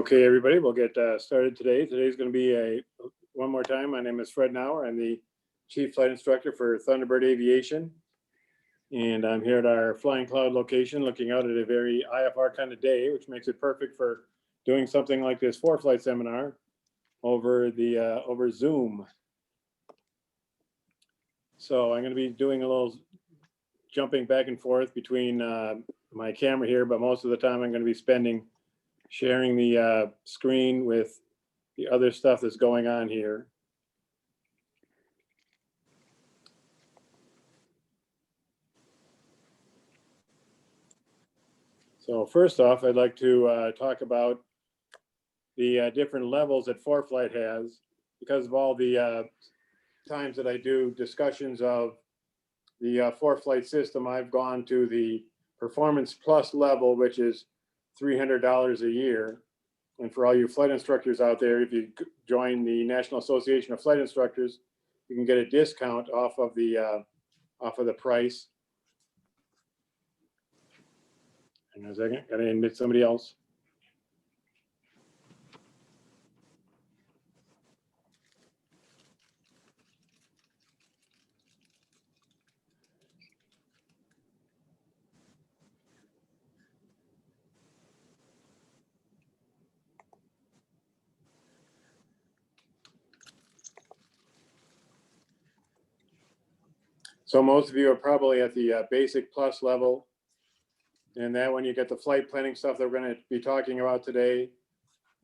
Okay, everybody, we'll get started today. Today's going to be one more time. My name is Fred Nauer. I'm the Chief Flight Instructor for Thunderbird Aviation. And I'm here at our Flying Cloud location looking out at a very IFR kind of day, which makes it perfect for doing something like this ForeFlight seminar over Zoom. So I'm going to be doing a little jumping back and forth between my camera here, but most of the time I'm going to be sharing the screen with the other stuff that's going on here. So first off, I'd like to talk about the different levels that ForeFlight has, because of all the times that I do discussions of the ForeFlight system. I've gone to the Performance Plus level, which is $300 a year. And for all you flight instructors out there, if you join the National Association of Flight Instructors, you can get a discount off of the price. Hang on a second, gotta admit somebody else. So most of you are probably at the basic plus level. And that when you get the flight planning stuff that we're going to be talking about today,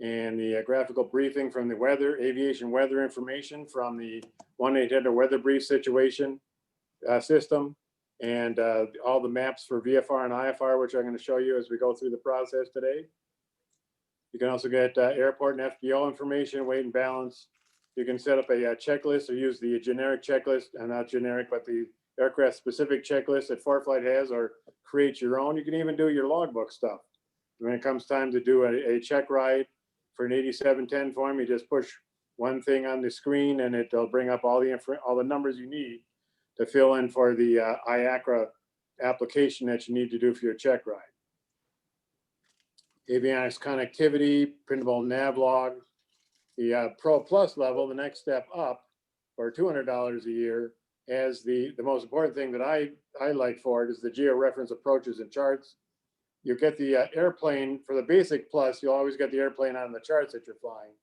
and the graphical briefing from the aviation weather information from the 1-800 weather brief situation system, and all the maps for VFR and IFR, which I'm going to show you as we go through the process today. You can also get airport and FBO information, weight and balance. You can set up a checklist or use the generic checklist, and not generic, but the aircraft specific checklist that ForeFlight has, or create your own. You can even do your logbook stuff. When it comes time to do a check ride for an 8710 form, you just push one thing on the screen and it'll bring up all the numbers you need to fill in for the IACRA application that you need to do for your check ride. Avionics connectivity, printable nav log. The Pro Plus level, the next step up for $200 a year, has the most important thing that I like for it is the georeference approaches and charts. You get the airplane for the basic plus. You'll always get the airplane on the charts that you're flying,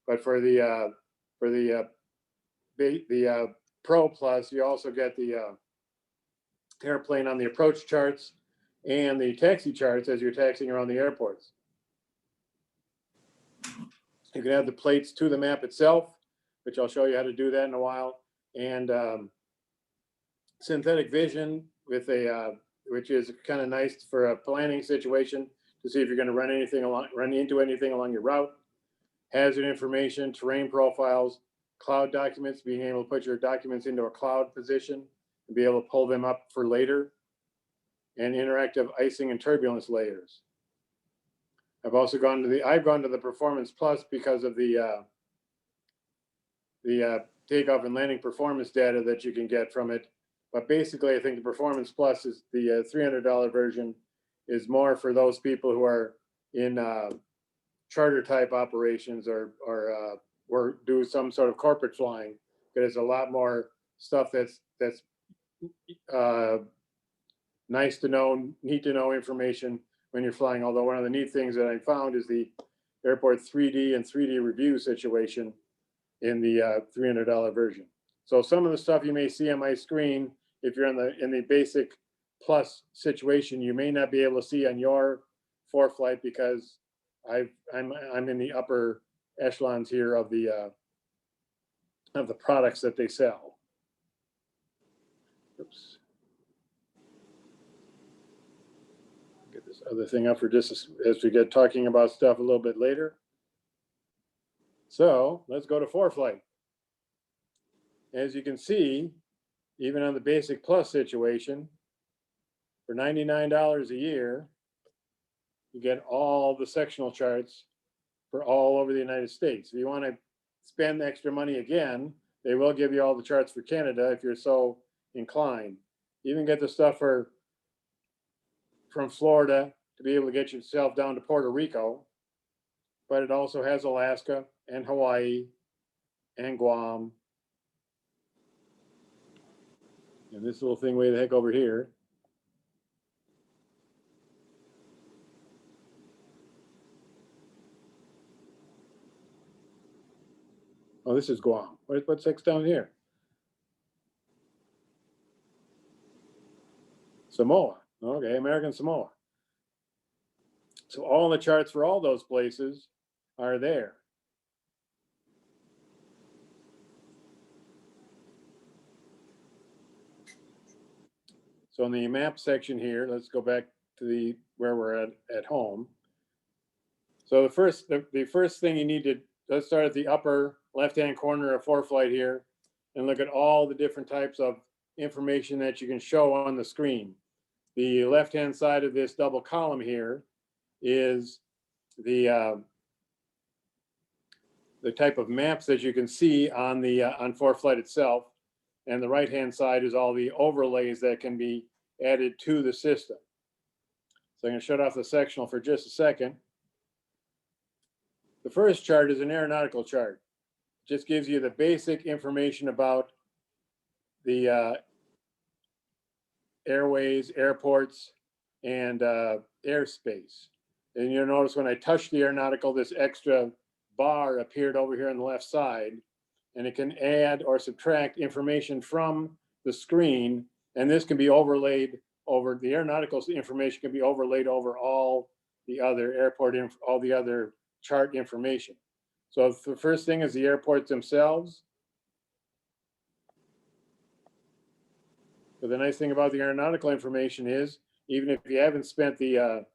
but for the Pro Plus, you also get the airplane on the approach charts and the taxi charts as you're taxiing around the airports. You can add the plates to the map itself, which I'll show you how to do that in a while, and synthetic vision with which is kind of nice for a planning situation to see if you're going to run into anything along your route. Hazard information, terrain profiles, cloud documents, being able to put your documents into a cloud position and be able to pull them up for later, and interactive icing and turbulence layers. I've also gone to the Performance Plus because of the takeoff and landing performance data that you can get from it. But basically, I think the Performance Plus is the $300 version, is more for those people who are in charter type operations or do some sort of corporate flying. There's a lot more stuff that's nice to know, need to know information when you're flying. Although one of the neat things that I found is the airport 3D and 3D review situation in the $300 version. So some of the stuff you may see on my screen, if you're in the basic plus situation, you may not be able to see on your ForeFlight because I'm in the upper echelons here of the products that they sell. Oops. Get this other thing up for just as we get talking about stuff a little bit later. So let's go to ForeFlight. As you can see, even on the basic plus situation, for $99 a year, you get all the sectional charts for all over the United States. If you want to spend extra money again, they will give you all the charts for Canada if you're so inclined. You even get the stuff from Florida to be able to get yourself down to Puerto Rico. but it also has Alaska and Hawaii and Guam. And this little thing way the heck over here. Oh, this is Guam. What's next down here? Samoa. Okay, American Samoa. So all the charts for all those places are there. So in the map section here, let's go back to where we're at home. So the first thing you need to, let's start at the upper left-hand corner of ForeFlight here and look at all the different types of information that you can show on the screen. The left-hand side of this double column here is the type of maps that you can see on ForeFlight itself, and the right-hand side is all the overlays that can be added to the system. So I'm going to shut off the sectional for just a second. The first chart is an aeronautical chart. It just gives you the basic information about the airways, airports, and airspace. And you'll notice when I touch the aeronautical, this extra bar appeared over here on the left side, and it can add or subtract information from the screen, and this can be overlaid over, the aeronautical information can be overlaid over all the other all the other chart information. So the first thing is the airports themselves. But the nice thing about the aeronautical information is, even if you haven't spent the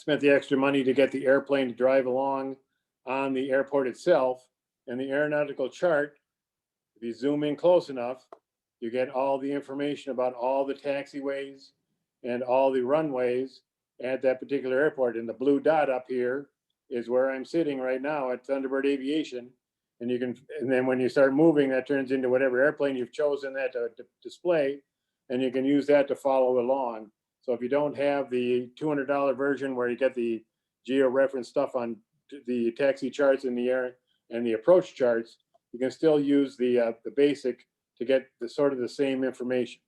extra money to get the airplane to drive along on the airport itself, and the aeronautical chart, if you zoom in close enough, you get all the information about all the taxiways and all the runways at that particular airport. And the blue dot up here is where I'm sitting right now at Thunderbird Aviation. And then when you start moving, that turns into whatever airplane you've chosen that to display, and you can use that to follow along. So if you don't have the $200 version where you get the geo-reference stuff on the taxi charts in the air and the approach charts, you can still use the basic to get the sort of the same information.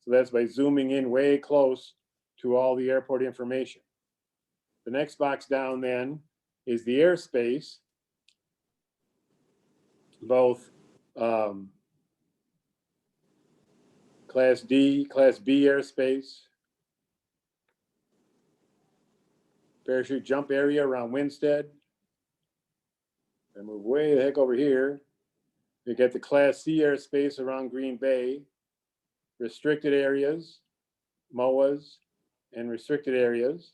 So that's by zooming in way close to all the airport information. The next box down then is the airspace, both Class D, Class B airspace, parachute jump area around Winstead. I move way the heck over here. You get the Class C airspace around Green Bay, restricted areas, MOAs, and restricted areas.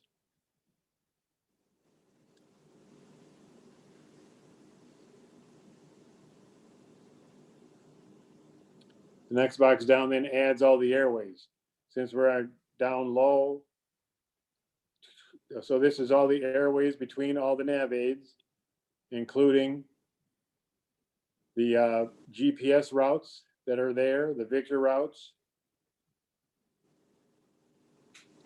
The next box down then adds all the airways. Since we're down low, so this is all the airways between all the nav aids, including the GPS routes that are there, the Victor routes.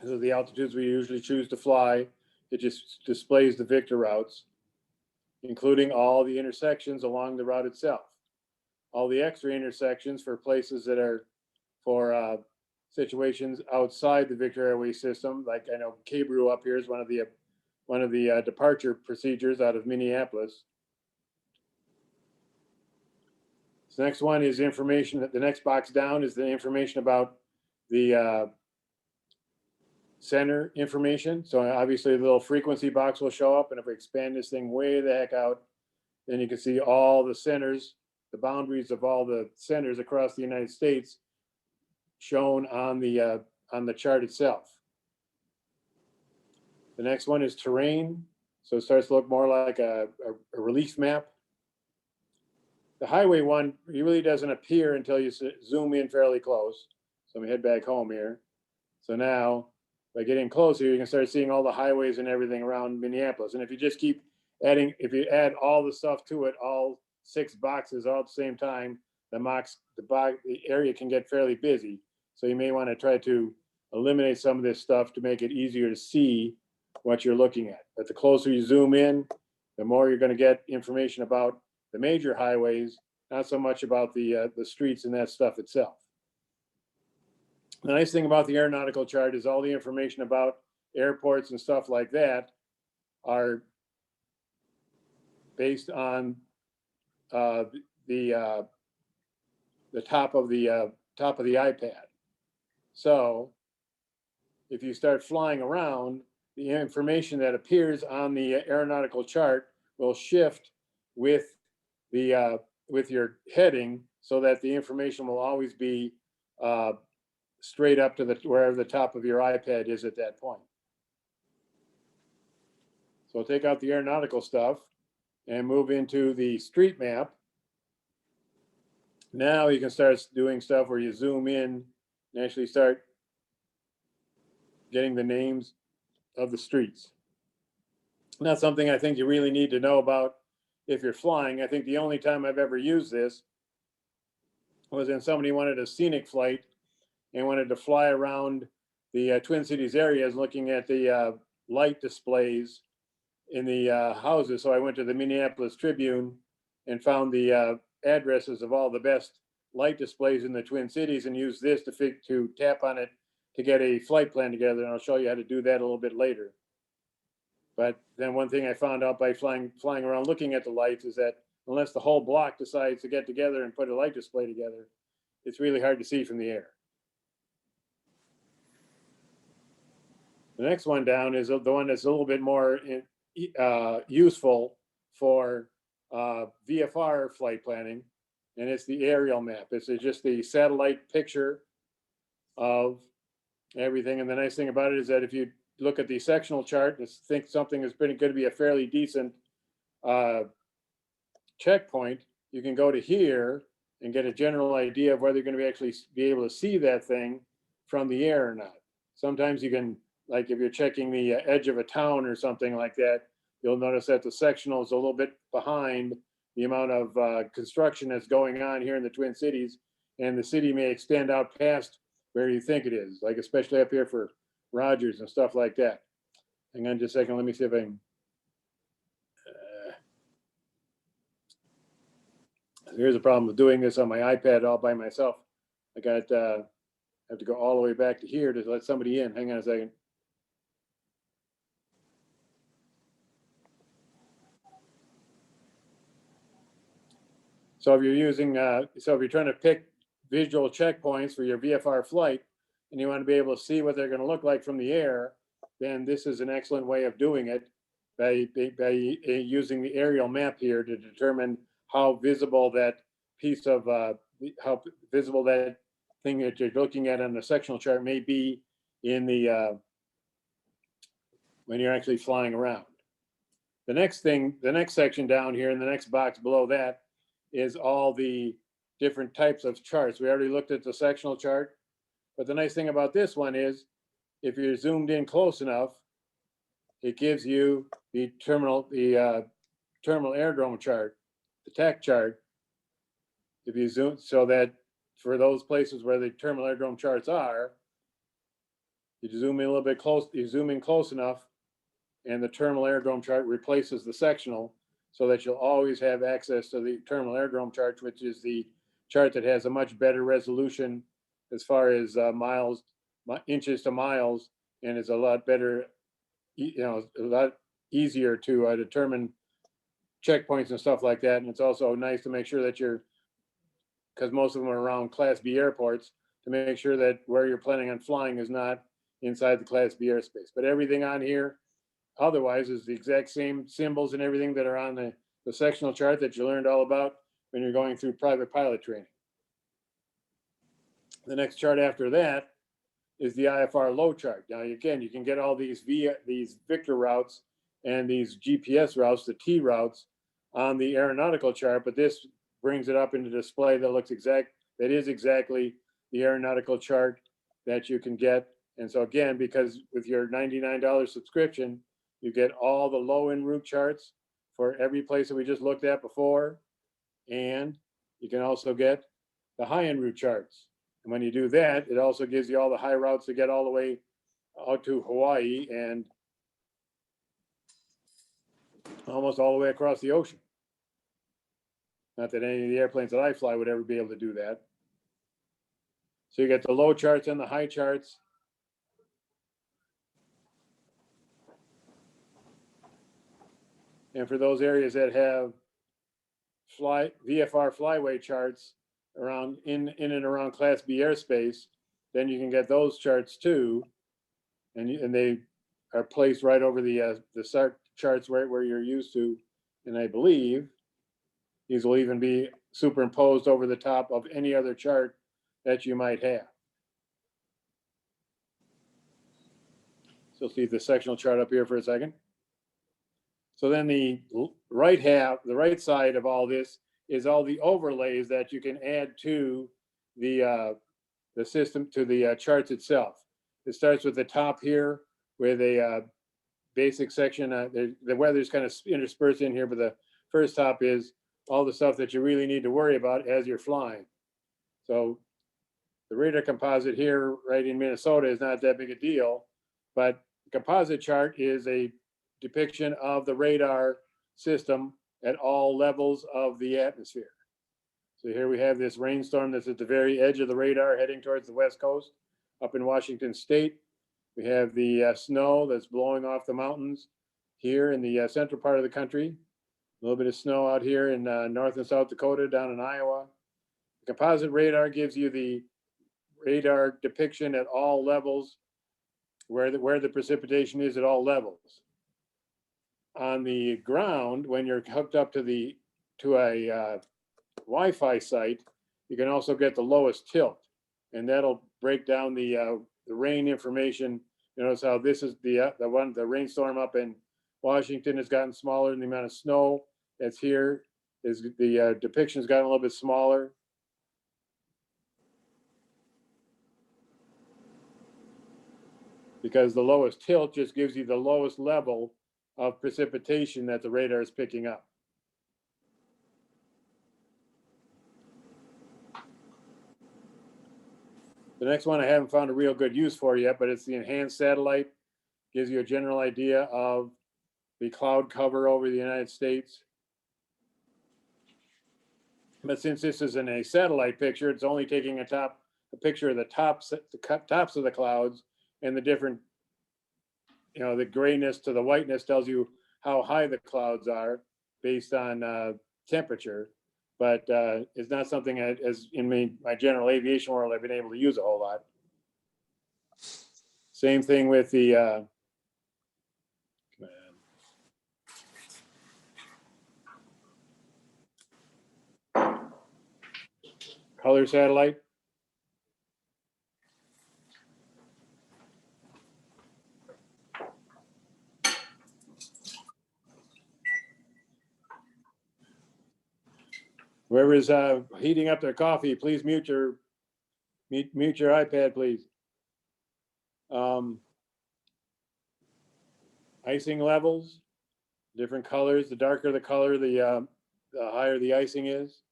So the altitudes we usually choose to fly, it just displays the Victor routes, including all the intersections along the route itself. All the extra intersections for places that are for situations outside the Victor Airway system, like I know Cabrew up here is one of the departure procedures out of Minneapolis. The next one is information. The next box down is the information about the center information. So obviously the little frequency box will show up, and if we expand this thing way the heck out, then you can see all the centers, the boundaries of all the centers across the United States shown on the chart itself. The next one is terrain. So it starts to look more like a relief map. The highway one, it really doesn't appear until you zoom in fairly close. So let me head back home here. So now, by getting closer, you can start seeing all the highways and everything around Minneapolis. And if you just keep adding, if you add all the stuff to it, all 6 boxes all at the same time, the area can get fairly busy. So you may want to try to eliminate some of this stuff to make it easier to see what you're looking at. But the closer you zoom in, the more you're going to get information about the major highways, not so much about the streets and that stuff itself. The nice thing about the aeronautical chart is all the information about airports and stuff like that are based on the top of the iPad. So if you start flying around, the information that appears on the aeronautical chart will shift with the with your heading, so that the information will always be straight up to wherever the top of your iPad is at that point. So take out the aeronautical stuff and move into the street map. Now you can start doing stuff where you zoom in and actually start getting the names of the streets. Not something I think you really need to know about if you're flying. I think the only time I've ever used this was when somebody wanted a scenic flight and wanted to fly around the Twin Cities areas looking at the light displays in the houses. So I went to the Minneapolis Tribune and found the addresses of all the best light displays in the Twin Cities and used this to tap on it to get a flight plan together. And I'll show you how to do that a little bit later. But then one thing I found out by flying around looking at the lights is that unless the whole block decides to get together and put a light display together, it's really hard to see from the air. The next one down is the one that's a little bit more useful for VFR flight planning, and it's the aerial map. It's just the satellite picture of everything. And the nice thing about it is that if you look at the sectional chart and think something is going to be a fairly decent checkpoint, you can go to here and get a general idea of whether you're going to actually be able to see that thing from the air or not. Sometimes you can, like if you're checking the edge of a town or something like that, you'll notice that the sectional is a little bit behind the amount of construction that's going on here in the Twin Cities, and the city may extend out past where you think it is, like especially up here for Rogers and stuff like that. Hang on just a second, let me see if I can. Here's a problem with doing this on my iPad all by myself. I got have to go all the way back to here to let somebody in. Hang on a second. So if you're using, so if you're trying to pick visual checkpoints for your VFR flight and you want to be able to see what they're going to look like from the air, then this is an excellent way of doing it by using the aerial map here to determine how visible that piece of, how visible that thing that you're looking at on the sectional chart may be in the, when you're actually flying around. The next thing, the next section down here in the next box below that is all the different types of charts. We already looked at the sectional chart, but the nice thing about this one is if you're zoomed in close enough, it gives you the terminal airdrome chart, the TAC chart. If you zoom, so that for those places where the terminal airdrome charts are, you zoom in a little bit close, you zoom in close enough, and the terminal airdrome chart replaces the sectional, so that you'll always have access to the terminal airdrome chart, which is the chart that has a much better resolution as far as miles, inches to miles, and is a lot better, you know, a lot easier to determine checkpoints and stuff like that. And it's also nice to make sure that you're, because most of them are around Class B airports, to make sure that where you're planning on flying is not inside the Class B airspace. But everything on here otherwise is the exact same symbols and everything that are on the sectional chart that you learned all about when you're going through private pilot training. The next chart after that is the IFR low chart. Now, again, you can get all these Victor routes and these GPS routes, the T routes, on the aeronautical chart, but this brings it up into display that looks that is exactly the aeronautical chart that you can get. And so again, because with your $99 subscription, you get all the low end route charts for every place that we just looked at before. And you can also get the high end route charts. And when you do that, it also gives you all the high routes to get all the way out to Hawaii and almost all the way across the ocean. Not that any of the airplanes that I fly would ever be able to do that. So you get the low charts and the high charts. And for those areas that have VFR flyway charts around in and around Class B airspace, then you can get those charts too, and they are placed right over the charts right where you're used to. And I believe these will even be superimposed over the top of any other chart that you might have. So let's leave the sectional chart up here for a second. So then the right side of all this is all the overlays that you can add to the system, to the charts itself. It starts with the top here with a basic section. The weather's kind of interspersed in here, but the first top is all the stuff that you really need to worry about as you're flying. So the radar composite here, right in Minnesota, is not that big a deal, but the composite chart is a depiction of the radar system at all levels of the atmosphere. So here we have this rainstorm that's at the very edge of the radar heading towards the west coast up in Washington State. We have the snow that's blowing off the mountains here in the central part of the country. A little bit of snow out here in North and South Dakota, down in Iowa. The composite radar gives you the radar depiction at all levels, where the precipitation is at all levels. On the ground, when you're hooked up to a Wi-Fi site, you can also get the lowest tilt, and that'll break down the rain information. You notice how this is the rainstorm up in Washington has gotten smaller, and the amount of snow that's here is the depiction's gotten a little bit smaller. Because the lowest tilt just gives you the lowest level of precipitation that the radar is picking up. The next one I haven't found a real good use for yet, but it's the enhanced satellite. Gives you a general idea of the cloud cover over the United States. But since this is in a satellite picture, it's only taking a picture of the tops of the clouds, and the different, the grayness to the whiteness tells you how high the clouds are based on temperature. But it's not something as in my general aviation world I've been able to use a whole lot. Same thing with the color satellite. Whoever is heating up their coffee, please mute your iPad, please. Icing levels, different colors. The darker the color, the higher the icing is.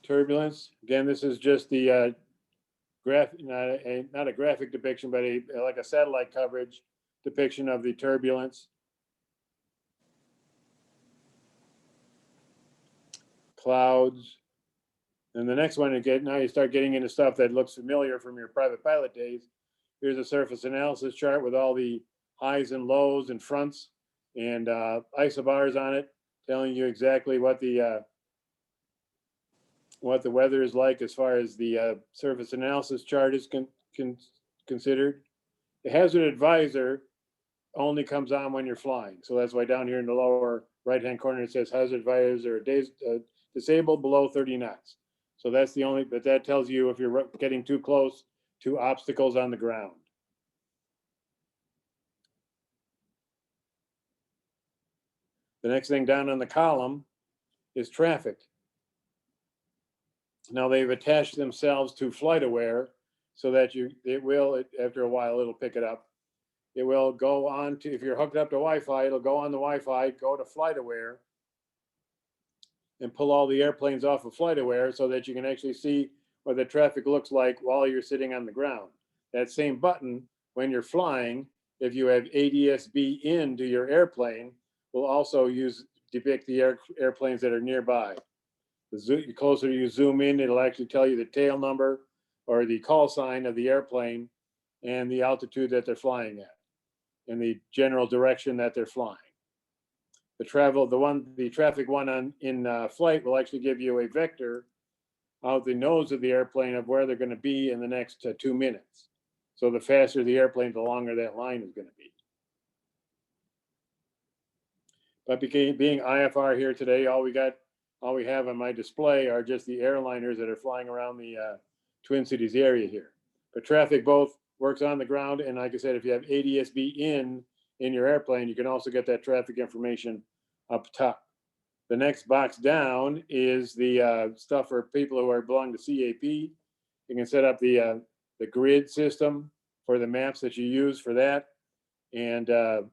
Turbulence. Again, this is just the not a graphic depiction, but like a satellite coverage depiction of the turbulence. Clouds. And the next one, now you start getting into stuff that looks familiar from your private pilot days. Here's a surface analysis chart with all the highs and lows and fronts and isobars on it, telling you exactly what the weather is like as far as the surface analysis chart is considered. The hazard advisor only comes on when you're flying. So that's why down here in the lower right-hand corner, it says hazard advisor disabled below 30 knots. So that's the only, but that tells you if you're getting too close to obstacles on the ground. The next thing down on the column is traffic. Now they've attached themselves to FlightAware so that it will, after a while, it'll pick it up. It will go on to, if you're hooked up to Wi-Fi, it'll go on the Wi-Fi, go to FlightAware, and pull all the airplanes off of FlightAware so that you can actually see what the traffic looks like while you're sitting on the ground. That same button, when you're flying, if you have ADS-B into your airplane, will also depict the airplanes that are nearby. The closer you zoom in, it'll actually tell you the tail number or the call sign of the airplane and the altitude that they're flying at and the general direction that they're flying. The traffic one in flight will actually give you a vector out the nose of the airplane of where they're going to be in the next 2 minutes. So the faster the airplane, the longer that line is going to be. But being IFR here today, all we have on my display are just the airliners that are flying around the Twin Cities area here. But traffic both works on the ground, and like I said, if you have ADS-B in your airplane, you can also get that traffic information up top. The next box down is the stuff for people who belong to CAP. You can set up the grid system for the maps that you use for that, and I'm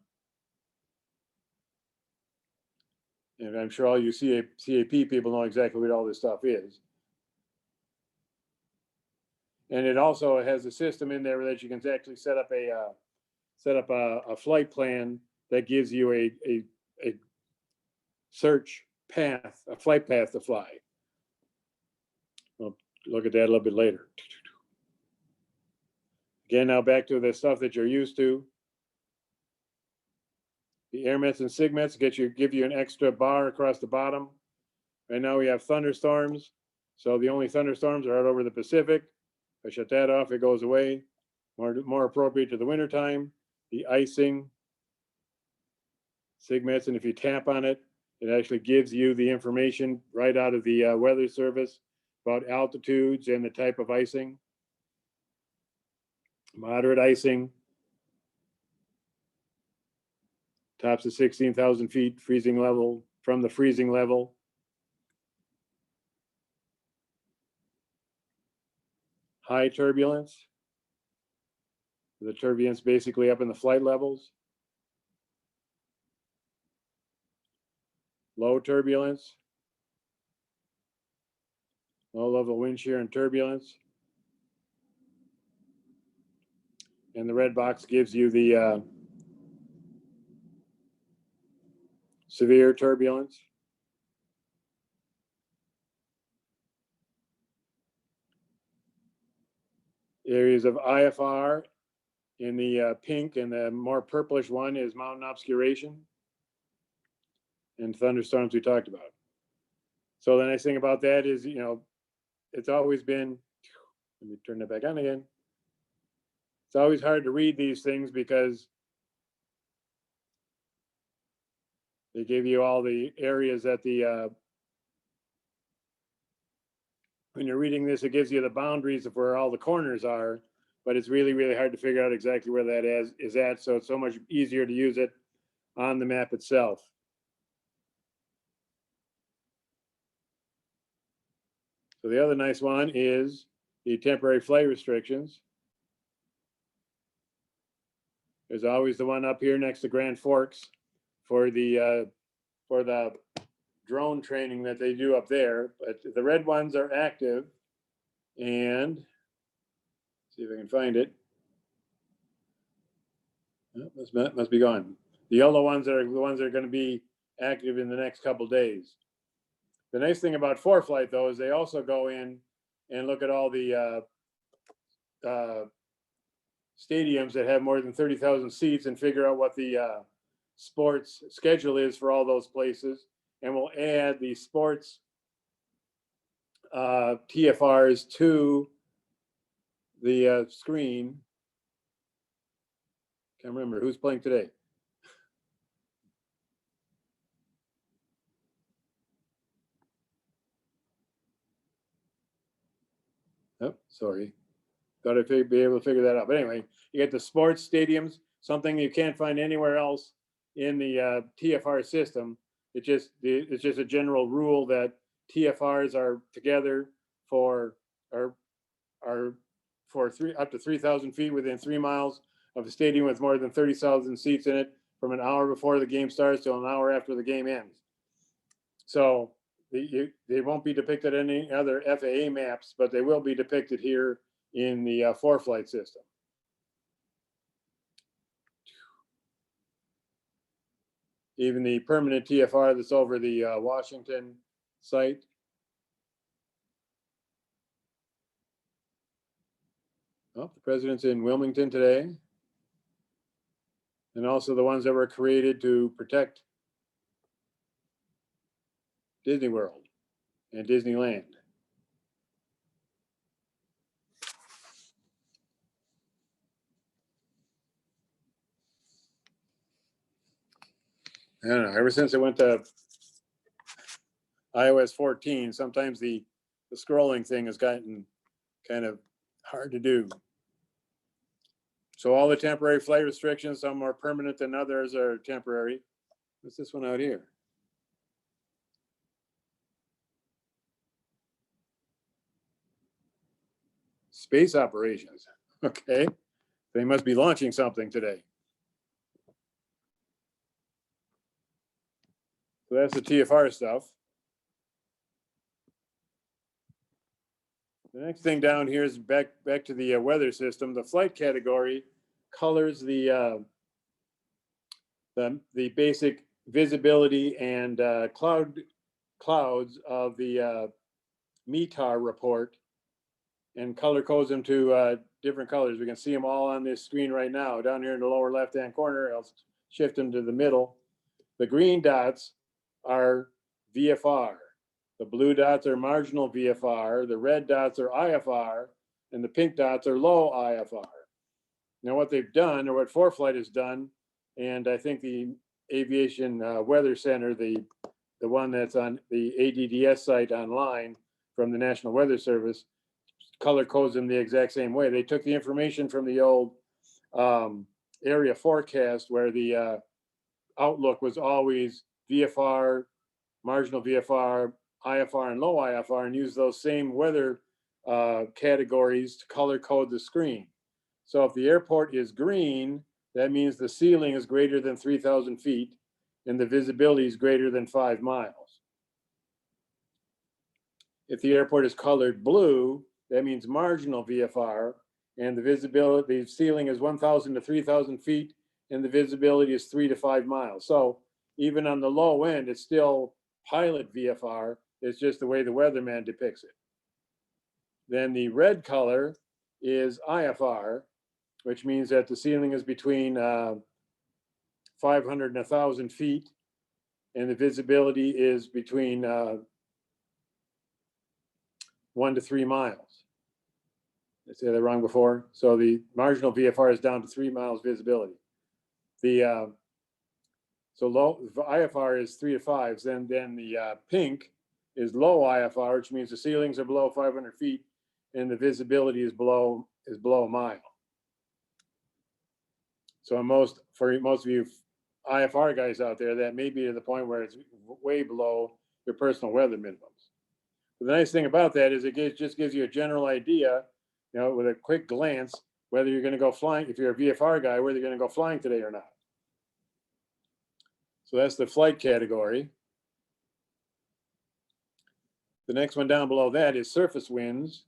sure all you CAP people know exactly what all this stuff is. And it also has a system in there that you can actually set up a flight plan that gives you a search path, a flight path to fly. We'll look at that a little bit later. Again, now back to the stuff that you're used to. The airmets and sigmets give you an extra bar across the bottom. Right now we have thunderstorms. So the only thunderstorms are out over the Pacific. If I shut that off, it goes away. More appropriate to the wintertime. The icing, sigmets, and if you tap on it, it actually gives you the information right out of the Weather Service about altitudes and the type of icing. Moderate icing, tops of 16,000 feet, freezing level, from the freezing level. High turbulence, the turbulence basically up in the flight levels. Low turbulence, low level wind shear and turbulence. And the red box gives you the severe turbulence. Areas of IFR in the pink, and the more purplish one is mountain obscuration and thunderstorms we talked about. So the nice thing about that is, it's always been, let me turn that back on again. It's always hard to read these things because they give you all the areas that when you're reading this, it gives you the boundaries of where all the corners are, but it's really, really hard to figure out exactly where that is at. So it's so much easier to use it on the map itself. So the other nice one is the temporary flight restrictions. There's always the one up here next to Grand Forks for the drone training that they do up there. But the red ones are active, and see if I can find it. Oh, must be gone. The yellow ones are the ones that are going to be active in the next couple days. The nice thing about ForeFlight, though, is they also go in and look at all the stadiums that have more than 30,000 seats and figure out what the sports schedule is for all those places. And we'll add the sports TFRs to the screen. Can't remember who's playing today. Oh, sorry. Thought I'd be able to figure that out. But anyway, you get the sports stadiums, something you can't find anywhere else in the TFR system. It's just a general rule that TFRs are together for up to 3,000 feet within 3 miles of a stadium with more than 30,000 seats in it, from an hour before the game starts till an hour after the game ends. So they won't be depicted in any other FAA maps, but they will be depicted here in the ForeFlight system. even the permanent TFR that's over the Washington site. Oh, the president's in Wilmington today. And also the ones that were created to protect Disney World and Disneyland. I don't know, ever since I went to iOS 14, sometimes the scrolling thing has gotten kind of hard to do. So all the temporary flight restrictions, some more permanent than others, are temporary. What's this one out here? Space operations. Okay, they must be launching something today. So that's the TFR stuff. The next thing down here is back to the weather system. The flight category colors the basic visibility and clouds of the METAR report, and color codes them to different colors. We can see them all on this screen right now. Down here in the lower left-hand corner, I'll shift them to the middle. The green dots are VFR. The blue dots are marginal VFR. The red dots are IFR, and the pink dots are low IFR. Now, what they've done, or what ForeFlight has done, and I think the Aviation Weather Center, the one that's on the ADDS site online from the National Weather Service, color codes them the exact same way. They took the information from the old area forecast where the outlook was always VFR, marginal VFR, IFR, and low IFR, and used those same weather categories to color code the screen. So if the airport is green, that means the ceiling is greater than 3,000 feet and the visibility is greater than 5 miles. If the airport is colored blue, that means marginal VFR and the visibility, the ceiling is 1,000 to 3,000 feet and the visibility is 3 to 5 miles. So even on the low end, it's still pilot VFR. It's just the way the weatherman depicts it. Then the red color is IFR, which means that the ceiling is between 500 and 1,000 feet, and the visibility is between 1 to 3 miles. Did I say that wrong before? So the marginal VFR is down to 3 miles visibility. The so low IFR is 3 to 5. Then the pink is low IFR, which means the ceilings are below 500 feet and the visibility is below a mile. So for most of you IFR guys out there, that may be to the point where it's way below your personal weather minimums. But the nice thing about that is it just gives you a general idea, you know, with a quick glance, whether you're going to go flying, if you're a VFR guy, whether you're going to go flying today or not. So that's the flight category. The next one down below that is surface winds,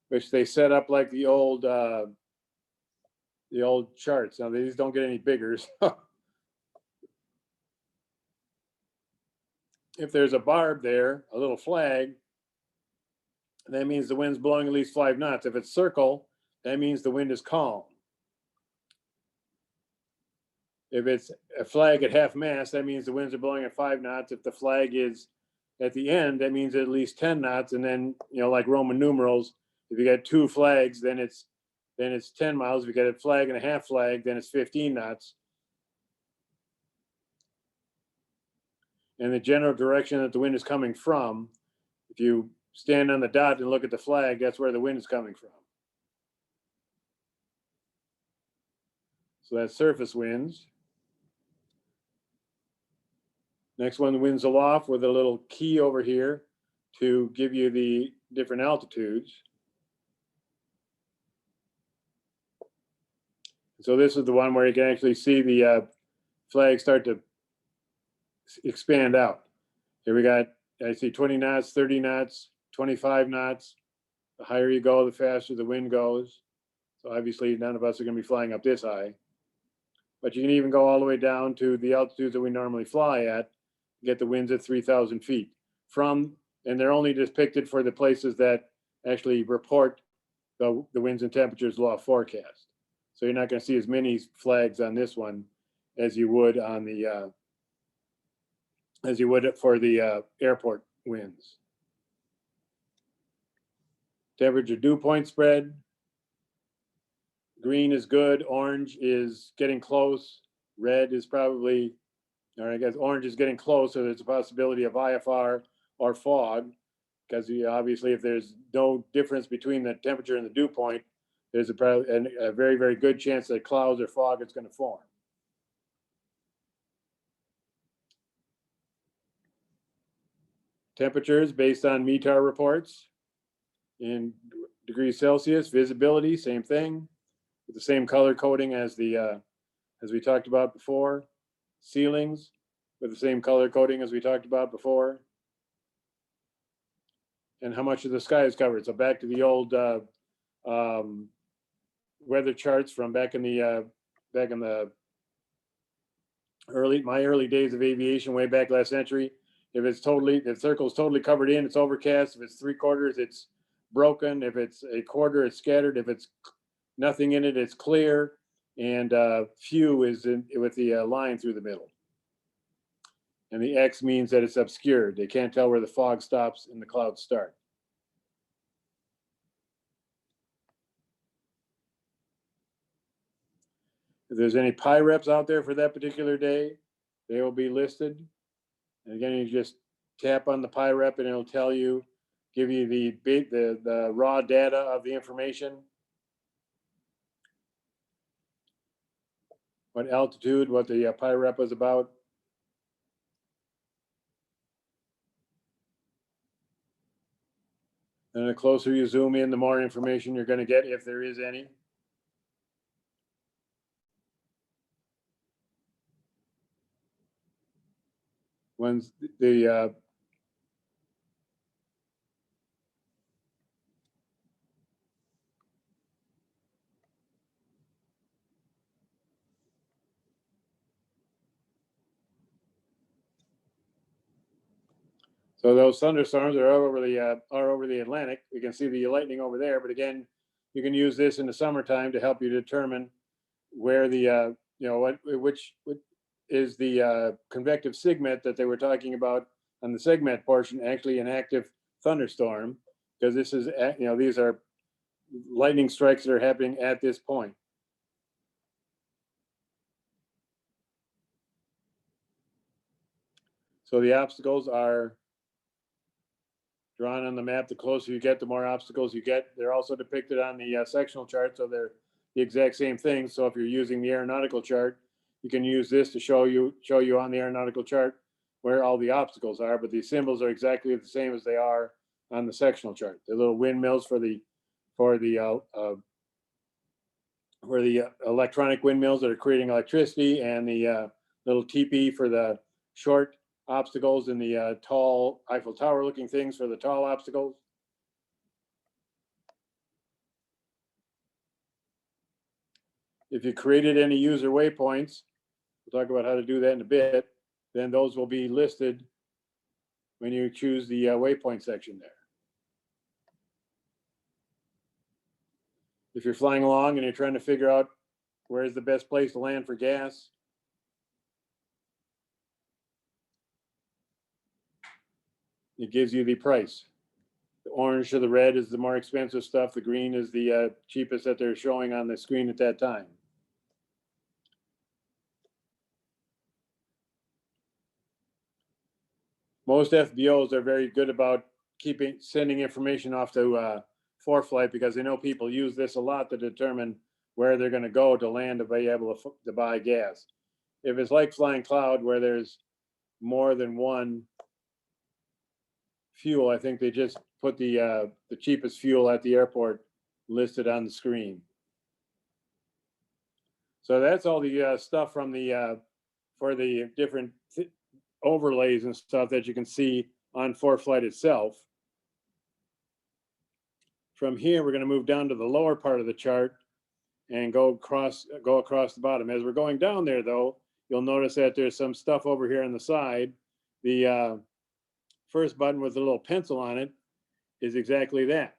which they set up like the old charts. Now these don't get any bigger. So if there's a barb there, a little flag, that means the wind's blowing at least 5 knots. If it's circle, that means the wind is calm. If it's a flag at half mast, that means the winds are blowing at 5 knots. If the flag is at the end, that means at least 10 knots. And then, you know, like Roman numerals, if you got 2 flags, then it's 10 miles. If you got a flag and a half flag, then it's 15 knots. And the general direction that the wind is coming from, if you stand on the dot and look at the flag, that's where the wind is coming from. So that's surface winds. Next one, the winds aloft with a little key over here to give you the different altitudes. So this is the one where you can actually see the flag start to expand out. Here we got, I see 20 knots, 30 knots, 25 knots. The higher you go, the faster the wind goes. So obviously none of us are going to be flying up this high. but you can even go all the way down to the altitudes that we normally fly at, get the winds at 3,000 feet from, and they're only depicted for the places that actually report the winds and temperatures law forecast. So you're not going to see as many flags on this one as you would on the for the airport winds. Temperature dew point spread. Green is good, orange is getting close, red is probably, or I guess orange is getting close, so there's a possibility of IFR or fog, because obviously if there's no difference between the temperature and the dew point, there's a very, very good chance that clouds or fog is going to form. Temperatures based on METAR reports in degrees Celsius. Visibility, same thing, with the same color coding as the as we talked about before. Ceilings with the same color coding as we talked about before. And how much of the sky is covered. So back to the old weather charts from back in the early days of aviation, way back last century. If it's totally, the circle is totally covered in, it's overcast. If it's 3/4, it's broken. If it's 1/4, it's scattered. If it's nothing in it, it's clear. And few is with the line through the middle. And the X means that it's obscured. They can't tell where the fog stops and the clouds start. If there's any PIREPs out there for that particular day, they will be listed. And again, you just tap on the PIREP and it'll tell you, give you the raw data of the information. What altitude, what the PIREP was about. And the closer you zoom in, the more information you're going to get, if there is any. When the so those thunderstorms are over the Atlantic. You can see the lightning over there, but again, you can use this in the summertime to help you determine where the which is the convective segment that they were talking about on the segment portion, actually an active thunderstorm, because this is these are lightning strikes that are happening at this point. So the obstacles are drawn on the map. The closer you get, the more obstacles you get. They're also depicted on the sectional chart, so they're the exact same thing. So if you're using the aeronautical chart, you can use this to show you on the aeronautical chart where all the obstacles are, but the symbols are exactly the same as they are on the sectional chart. The little windmills for the electronic windmills that are creating electricity, and the little teepee for the short obstacles, and the tall Eiffel Tower looking things for the tall obstacles. If you created any user waypoints, we'll talk about how to do that in a bit, then those will be listed when you choose the waypoint section there. If you're flying along and you're trying to figure out where's the best place to land for gas, it gives you the price. The orange to the red is the more expensive stuff. The green is the cheapest that they're showing on the screen at that time. Most FBOs are very good about sending information off to ForeFlight, because they know people use this a lot to determine where they're going to go to land to be able to buy gas. If it's like flying cloud where there's more than one fuel, I think they just put the cheapest fuel at the airport listed on the screen. So that's all the stuff from the for the different overlays and stuff that you can see on ForeFlight itself. From here, we're going to move down to the lower part of the chart, and go across the bottom. As we're going down there, though, you'll notice that there's some stuff over here on the side. The first button with a little pencil on it is exactly that.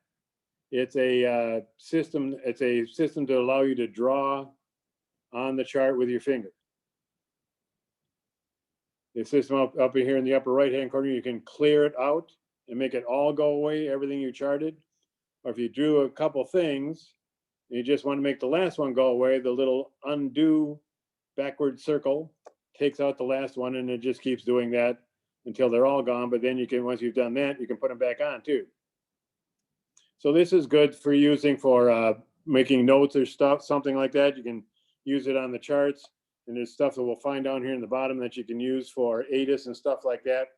It's a system. It's a system to allow you to draw on the chart with your finger. The system up here in the upper right-hand corner, you can clear it out and make it all go away, everything you charted. Or if you drew a couple things, and you just want to make the last one go away, the little undo backward circle takes out the last one, and it just keeps doing that until they're all gone. But then you can, once you've done that, you can put them back on too. So this is good for using for making notes or stuff, something like that. You can use it on the charts, and there's stuff that we'll find down here in the bottom that you can use for ATIS and stuff like that.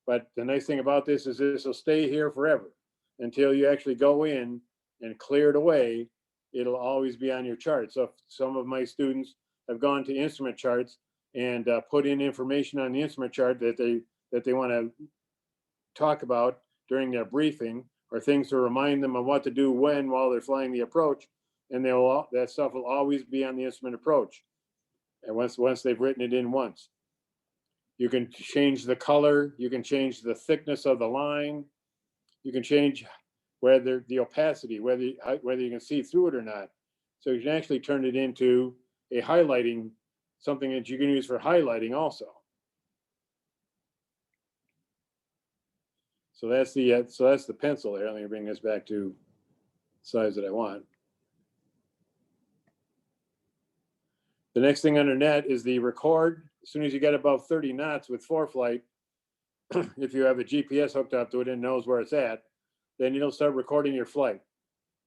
But the nice thing about this is this will stay here forever until you actually go in and clear it away. It'll always be on your chart. So if some of my students have gone to instrument charts and put in information on the instrument chart that they want to talk about during their briefing, or things to remind them of what to do while they're flying the approach, and that stuff will always be on the instrument approach. And once they've written it in once, you can change the color, you can change the thickness of the line, you can change whether the opacity, whether you can see through it or not. So you can actually turn it into a highlighting, something that you can use for highlighting also. So that's the pencil there. Let me bring this back to the size that I want. The next thing under net is the record. As soon as you get above 30 knots with ForeFlight, if you have a GPS hooked up to it and knows where it's at, then you'll start recording your flight.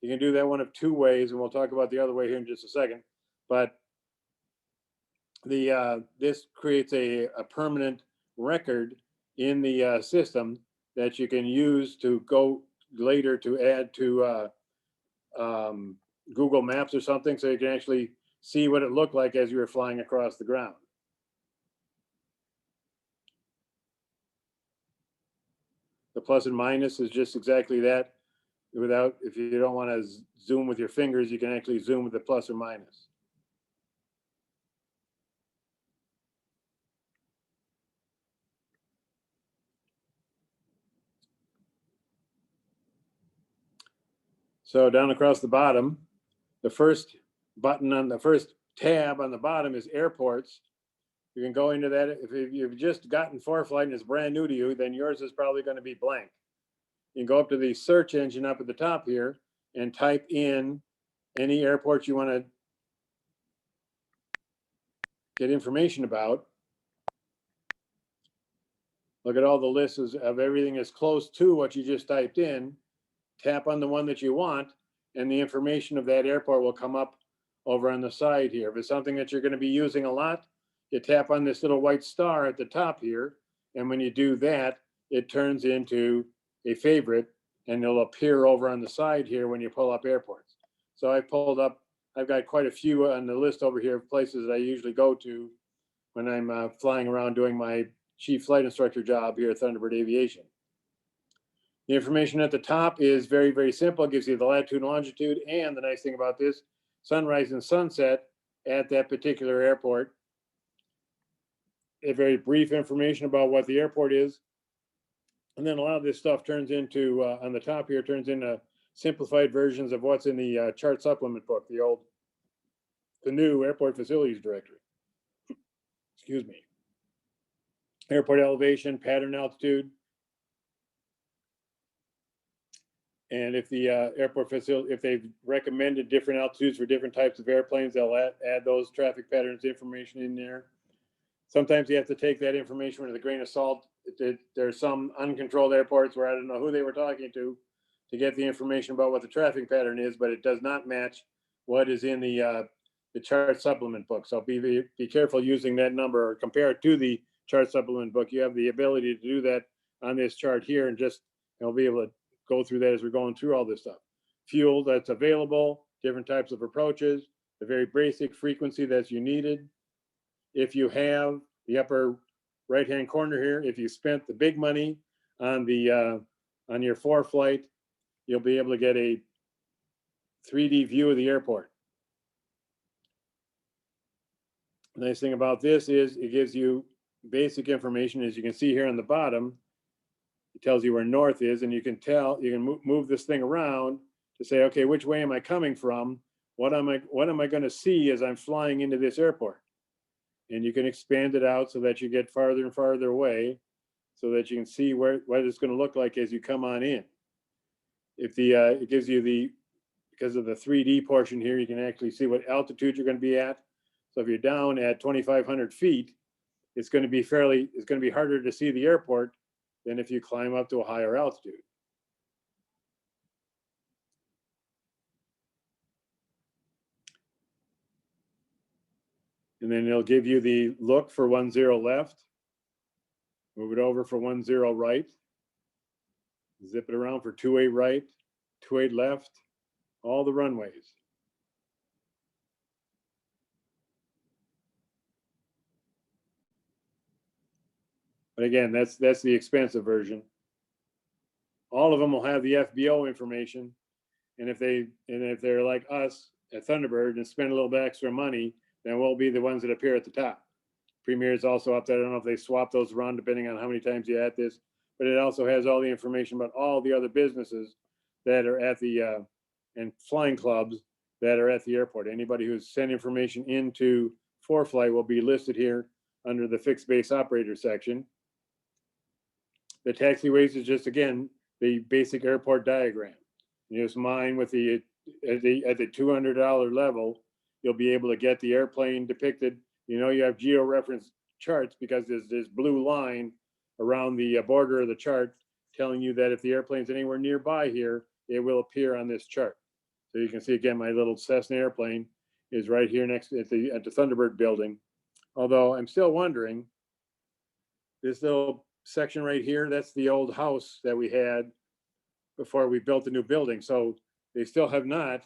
You can do that one of two ways, and we'll talk about the other way here in just a second. But this creates a permanent record in the system that you can use to go later to add to Google Maps or something, so you can actually see what it looked like as you were flying across the ground. The plus and minus is just exactly that. If you don't want to zoom with your fingers, you can actually zoom with the plus or minus. So down across the bottom, the first button on the first tab on the bottom is airports. You can go into that. If you've just gotten ForeFlight and it's brand new to you, then yours is probably going to be blank. You can go up to the search engine up at the top here and type in any airport you want to get information about. Look at all the lists of everything that's close to what you just typed in. Tap on the one that you want, and the information of that airport will come up over on the side here. If it's something that you're going to be using a lot, you tap on this little white star at the top here, and when you do that, it turns into a favorite, and it'll appear over on the side here when you pull up airports. So I've got quite a few on the list over here of places that I usually go to when I'm flying around doing my chief flight instructor job here at Thunderbird Aviation. The information at the top is very, very simple. It gives you the latitude and longitude, and the nice thing about this, sunrise and sunset at that particular airport. A very brief information about what the airport is. And then a lot of this stuff turns into, on the top here, turns into simplified versions of what's in the chart supplement book, the new airport facilities directory. Excuse me. Airport elevation, pattern altitude. And if the airport facility, if they've recommended different altitudes for different types of airplanes, they'll add those traffic patterns information in there. Sometimes you have to take that information with a grain of salt. There's some uncontrolled airports where I don't know who they were talking to get the information about what the traffic pattern is, but it does not match what is in the chart supplement book. So be careful using that number or compare it to the chart supplement book. You have the ability to do that on this chart here, and just you'll be able to go through that as we're going through all this stuff. Fuel that's available, different types of approaches, the very basic frequency that's you needed. If you have the upper right-hand corner here, if you spent the big money on the on your ForeFlight, you'll be able to get a 3D view of the airport. The nice thing about this is it gives you basic information. As you can see here on the bottom, it tells you where north is, and you can move this thing around to say, okay, which way am I coming from? What am I going to see as I'm flying into this airport? And you can expand it out so that you get farther and farther away, so that you can see what it's going to look like as you come on in. If it gives you because of the 3D portion here, you can actually see what altitude you're going to be at. So if you're down at 2,500 feet, it's going to be harder to see the airport than if you climb up to a higher altitude. And then it'll give you the look for 10 left. Move it over for 10 right. Zip it around for 28 right, 28 left, all the runways. But again, that's the expensive version. All of them will have the FBO information. And if they're like us at Thunderbird and spend a little bit extra money, then we'll be the ones that appear at the top. Premier is also up there. I don't know if they swap those around depending on how many times you add this, but it also has all the information about all the other businesses that are at the and flying clubs that are at the airport. Anybody who's sent information into ForeFlight will be listed here under the fixed base operator section. The taxiways is just, again, the basic airport diagram. Use mine with at the $200 level, you'll be able to get the airplane depicted. You know, you have geo-reference charts because there's this blue line around the border of the chart telling you that if the airplane's anywhere nearby here, it will appear on this chart. So you can see, again, my little Cessna airplane is right here next at the Thunderbird building. Although I'm still wondering, this little section right here, that's the old house that we had before we built the new building. So they still have not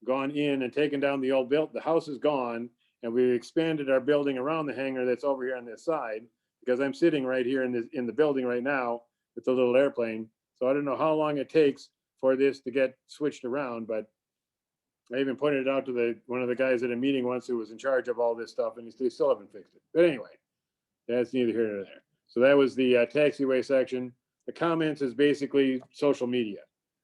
gone in and taken down the old build. The house is gone, and we expanded our building around the hangar that's over here on this side, because I'm sitting right here in the building right now with the little airplane. So I don't know how long it takes for this to get switched around, but I even pointed it out to one of the guys at a meeting once who was in charge of all this stuff, and they still haven't fixed it. But anyway, that's neither here nor there. So that was the taxiway section. The comments is basically social media,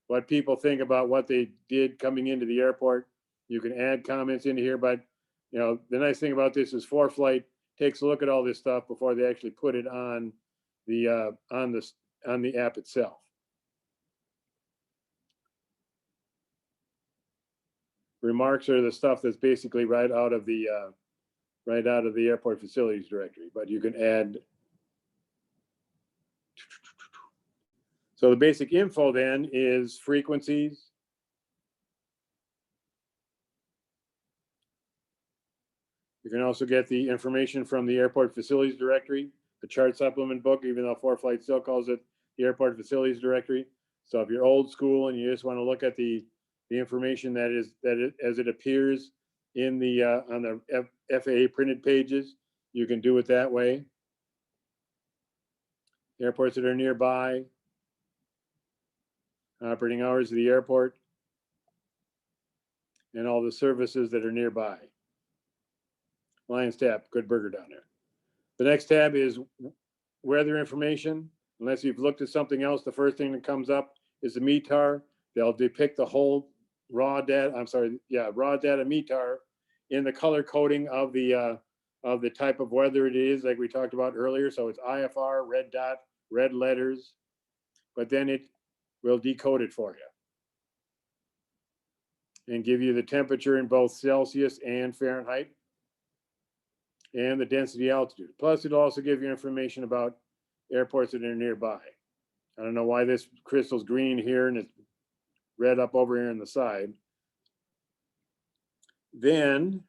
what people think about what they did coming into the airport. You can add comments into here, but you know, the nice thing about this is ForeFlight takes a look at all this stuff before they actually put it on the app itself. Remarks are the stuff that's basically right out of the airport facilities directory, but you can add. So the basic info then is frequencies. You can also get the information from the airport facilities directory, the chart supplement book, even though ForeFlight still calls it the airport facilities directory. So if you're old school and you just want to look at the information as it appears in the on the FAA printed pages, you can do it that way. Airports that are nearby, operating hours of the airport, and all the services that are nearby. Lions Tap, good burger down there. The next tab is weather information. Unless you've looked at something else, the first thing that comes up is the METAR. They'll depict the whole raw data METAR in the color coding of the type of weather it is, like we talked about earlier. So it's IFR, red dot, red letters, but then it will decode it for you and give you the temperature in both Celsius and Fahrenheit and the density altitude. Plus, it'll also give you information about airports that are nearby. I don't know why this crystal's green here and it's red up over here on the side. Then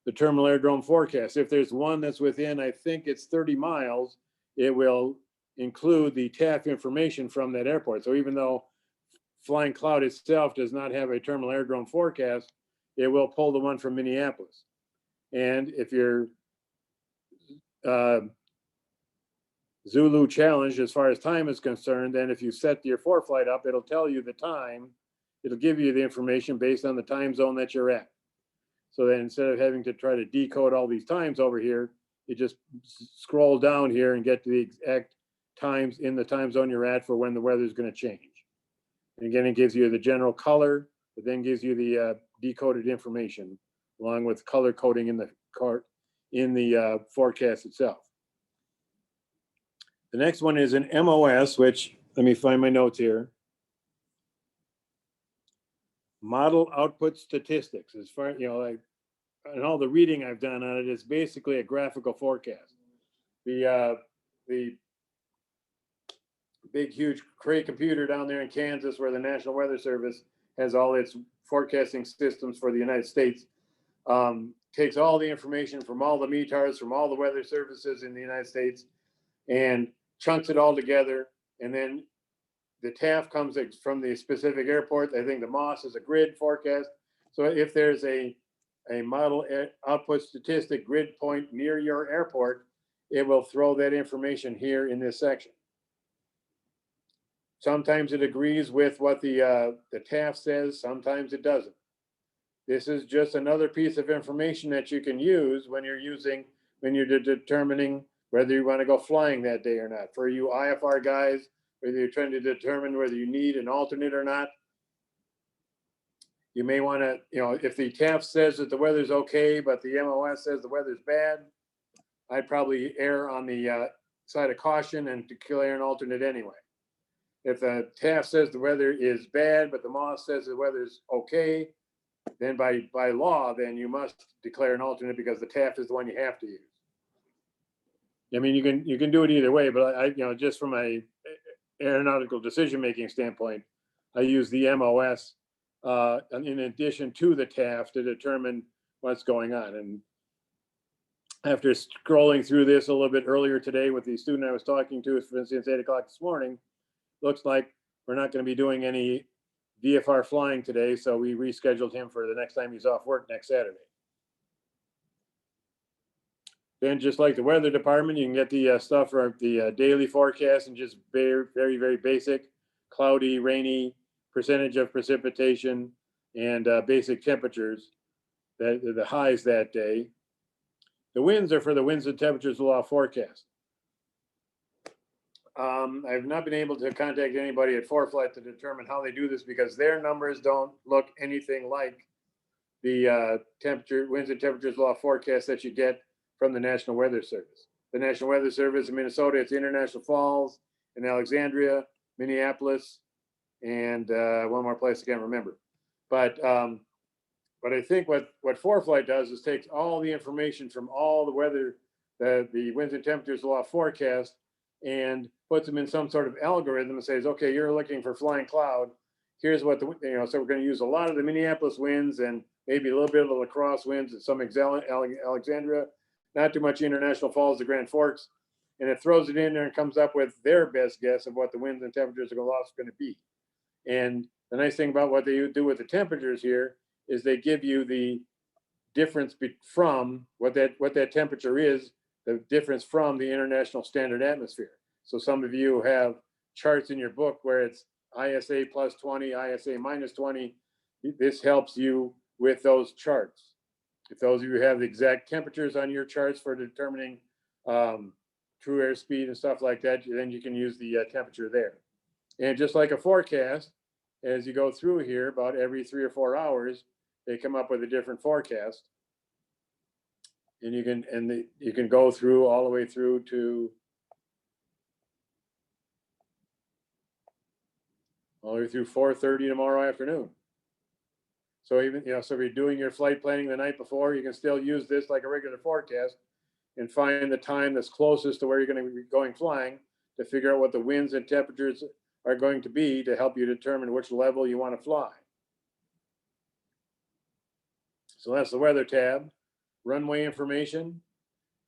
the terminal aerodrome forecast. If there's one that's within, I think it's 30 miles, it will include the TAF information from that airport. So even though Flying Cloud itself does not have a terminal aerodrome forecast, it will pull the one from Minneapolis. And if you're Zulu challenged as far as time is concerned, then if you set your ForeFlight up, it'll tell you the time. It'll give you the information based on the time zone that you're at. So that instead of having to try to decode all these times over here, you just scroll down here and get to the exact times in the time zone you're at for when the weather is going to change. And again, it gives you the general color, but then gives you the decoded information along with color coding in the forecast itself. The next one is an MOS, which let me find my notes here. Model output statistics. As far, like, and all the reading I've done on it is basically a graphical forecast. The big, huge Cray computer down there in Kansas, where the National Weather Service has all its forecasting systems for the United States, takes all the information from all the METARs, from all the weather services in the United States, and chunks it all together. And then the TAF comes from the specific airport. I think the MOS is a grid forecast. So if there's a model output statistic grid point near your airport, it will throw that information here in this section. Sometimes it agrees with what the TAF says, sometimes it doesn't. This is just another piece of information that you can use when you're determining whether you want to go flying that day or not. For you IFR guys, whether you're trying to determine whether you need an alternate or not, you may want to, if the TAF says that the weather's okay, but the MOS says the weather's bad, I'd probably err on the side of caution and declare an alternate anyway. If the TAF says the weather is bad, but the MOS says the weather's okay, then by law, then you must declare an alternate because the TAF is the one you have to use. I mean, you can do it either way, but I just from a aeronautical decision-making standpoint, I use the MOS in addition to the TAF to determine what's going on. And after scrolling through this a little bit earlier today with the student I was talking to, for instance, 8 o'clock this morning, looks like we're not going to be doing any VFR flying today, so we rescheduled him for the next time he's off work next Saturday. Then, just like the weather department, you can get the stuff for the daily forecast and just very, very, very basic, cloudy, rainy, percentage of precipitation, and basic temperatures, that the highs that day. The winds are for the winds and temperatures law forecast. I've not been able to contact anybody at ForeFlight to determine how they do this because their numbers don't look anything like the winds and temperatures law forecast that you get from the National Weather Service. The National Weather Service in Minnesota, it's International Falls, in Alexandria, Minneapolis, and one more place I can't remember. But I think what ForeFlight does is takes all the information from all the weather, the winds and temperatures law forecast, and puts them in some sort of algorithm and says, okay, you're looking for flying cloud. Here's what so we're going to use a lot of the Minneapolis winds and maybe a little bit of the La Crosse winds and some Alexandria, not too much International Falls to Grand Forks. And it throws it in there and comes up with their best guess of what the winds and temperatures are going to be. And the nice thing about what they do with the temperatures here is they give you the difference from what that temperature is, the difference from the international standard atmosphere. So some of you have charts in your book where it's ISA plus 20, ISA minus 20. This helps you with those charts. If those of you have the exact temperatures on your charts for determining true airspeed and stuff like that, then you can use the temperature there. And just like a forecast, as you go through here, about every 3 or 4 hours, they come up with a different forecast. And you can go through all the way through to all the way through 4:30 tomorrow afternoon. So even so if you're doing your flight planning the night before, you can still use this like a regular forecast and find the time that's closest to where you're going to be going flying to figure out what the winds and temperatures are going to be to help you determine which level you want to fly. So that's the weather tab. Runway information.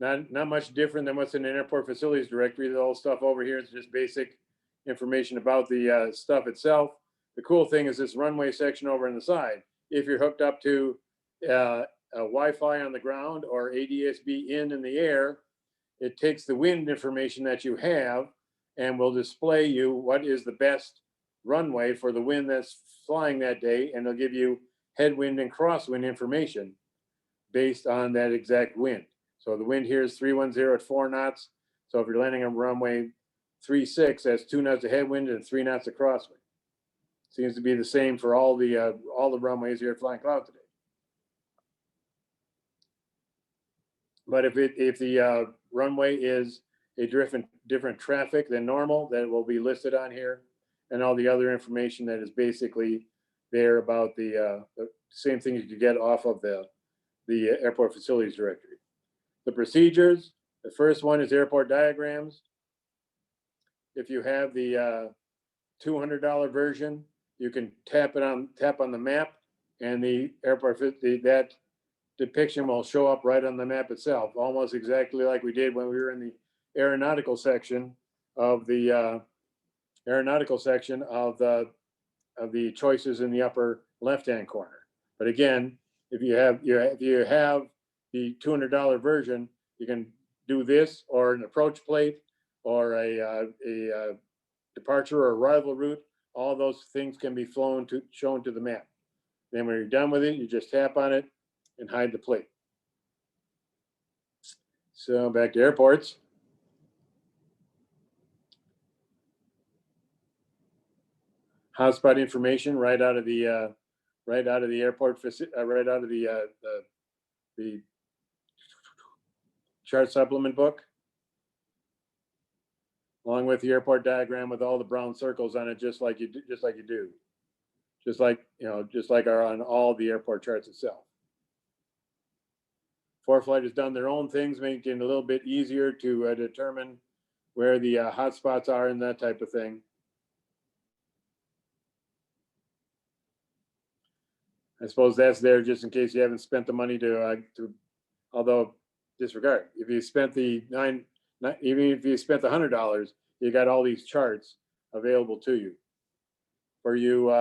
Not much different than what's in an airport facilities directory. The whole stuff over here is just basic information about the stuff itself. The cool thing is this runway section over on the side. If you're hooked up to a Wi-Fi on the ground or ADS-B in the air, it takes the wind information that you have and will display you what is the best runway for the wind that's flying that day, and it'll give you headwind and crosswind information. based on that exact wind. So the wind here is 310 at 4 knots. So if you're landing on runway 36, that's 2 knots of headwind and 3 knots of crosswind. Seems to be the same for all the runways here at Flying Cloud today. But if the runway is a different traffic than normal, then it will be listed on here, and all the other information that is basically there about the same thing you could get off of the airport facilities directory. The procedures, the first one is airport diagrams. If you have the $200 version, you can tap on the map, and the airport that depiction will show up right on the map itself, almost exactly like we did when we were in the aeronautical section of the choices in the upper left-hand corner. But again, if you have the $200 version, you can do this or an approach plate or a departure or arrival route. All those things can be shown to the map. Then when you're done with it, you just tap on it and hide the plate. So back to airports. Hotspot information right out of the airport, right out of the chart supplement book, along with the airport diagram with all the brown circles on it, just like you do, just like are on all the airport charts itself. ForeFlight has done their own things, making it a little bit easier to determine where the hotspots are and that type of thing. I suppose that's there just in case you haven't spent the money although disregard. If you spent even if you spent the $100, you got all these charts available to you. For you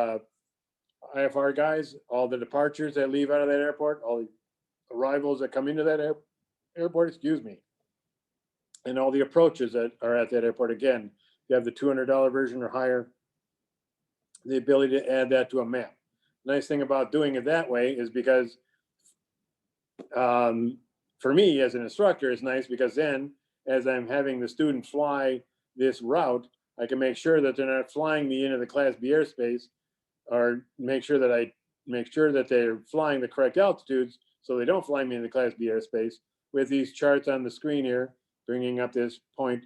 IFR guys, all the departures that leave out of that airport, all the arrivals that come into that airport, excuse me, and all the approaches that are at that airport. Again, you have the $200 version or higher, the ability to add that to a map. Nice thing about doing it that way is because for me as an instructor, it's nice because then as I'm having the student fly this route, I can make sure that they're not flying me into the Class B airspace, or make sure that they're flying the correct altitudes so they don't fly me in the Class B airspace. With these charts on the screen here, bringing up this point,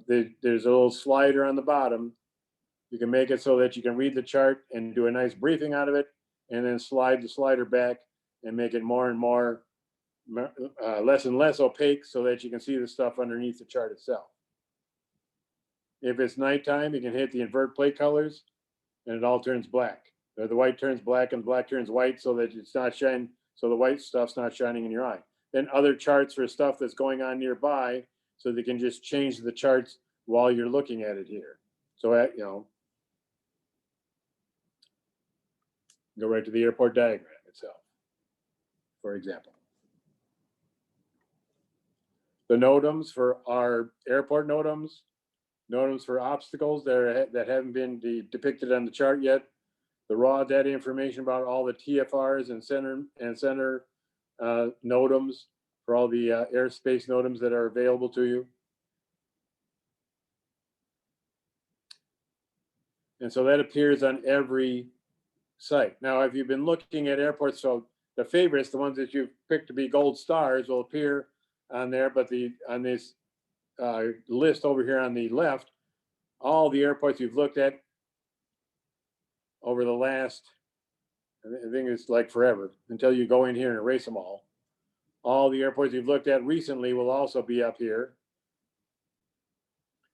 there's a little slider on the bottom. You can make it so that you can read the chart and do a nice briefing out of it, and then slide the slider back and make it more and more, less and less opaque so that you can see the stuff underneath the chart itself. If it's nighttime, you can hit the invert plate colors and it all turns black. Or the white turns black and the black turns white so that it's not shining, so the white stuff's not shining in your eye. Then other charts for stuff that's going on nearby, so they can just change the charts while you're looking at it here. So, go right to the airport diagram itself, for example. The NOTAMs for our airport NOTAMs for obstacles that haven't been depicted on the chart yet. The raw data information about all the TFRs and center NOTAMs for all the airspace NOTAMs that are available to you. And so that appears on every site. Now, if you've been looking at airports, so the favorites, the ones that you've picked to be gold stars, will appear on there, but on this list over here on the left, all the airports you've looked at over the last, I think it's like forever, until you go in here and erase them all. All the airports you've looked at recently will also be up here.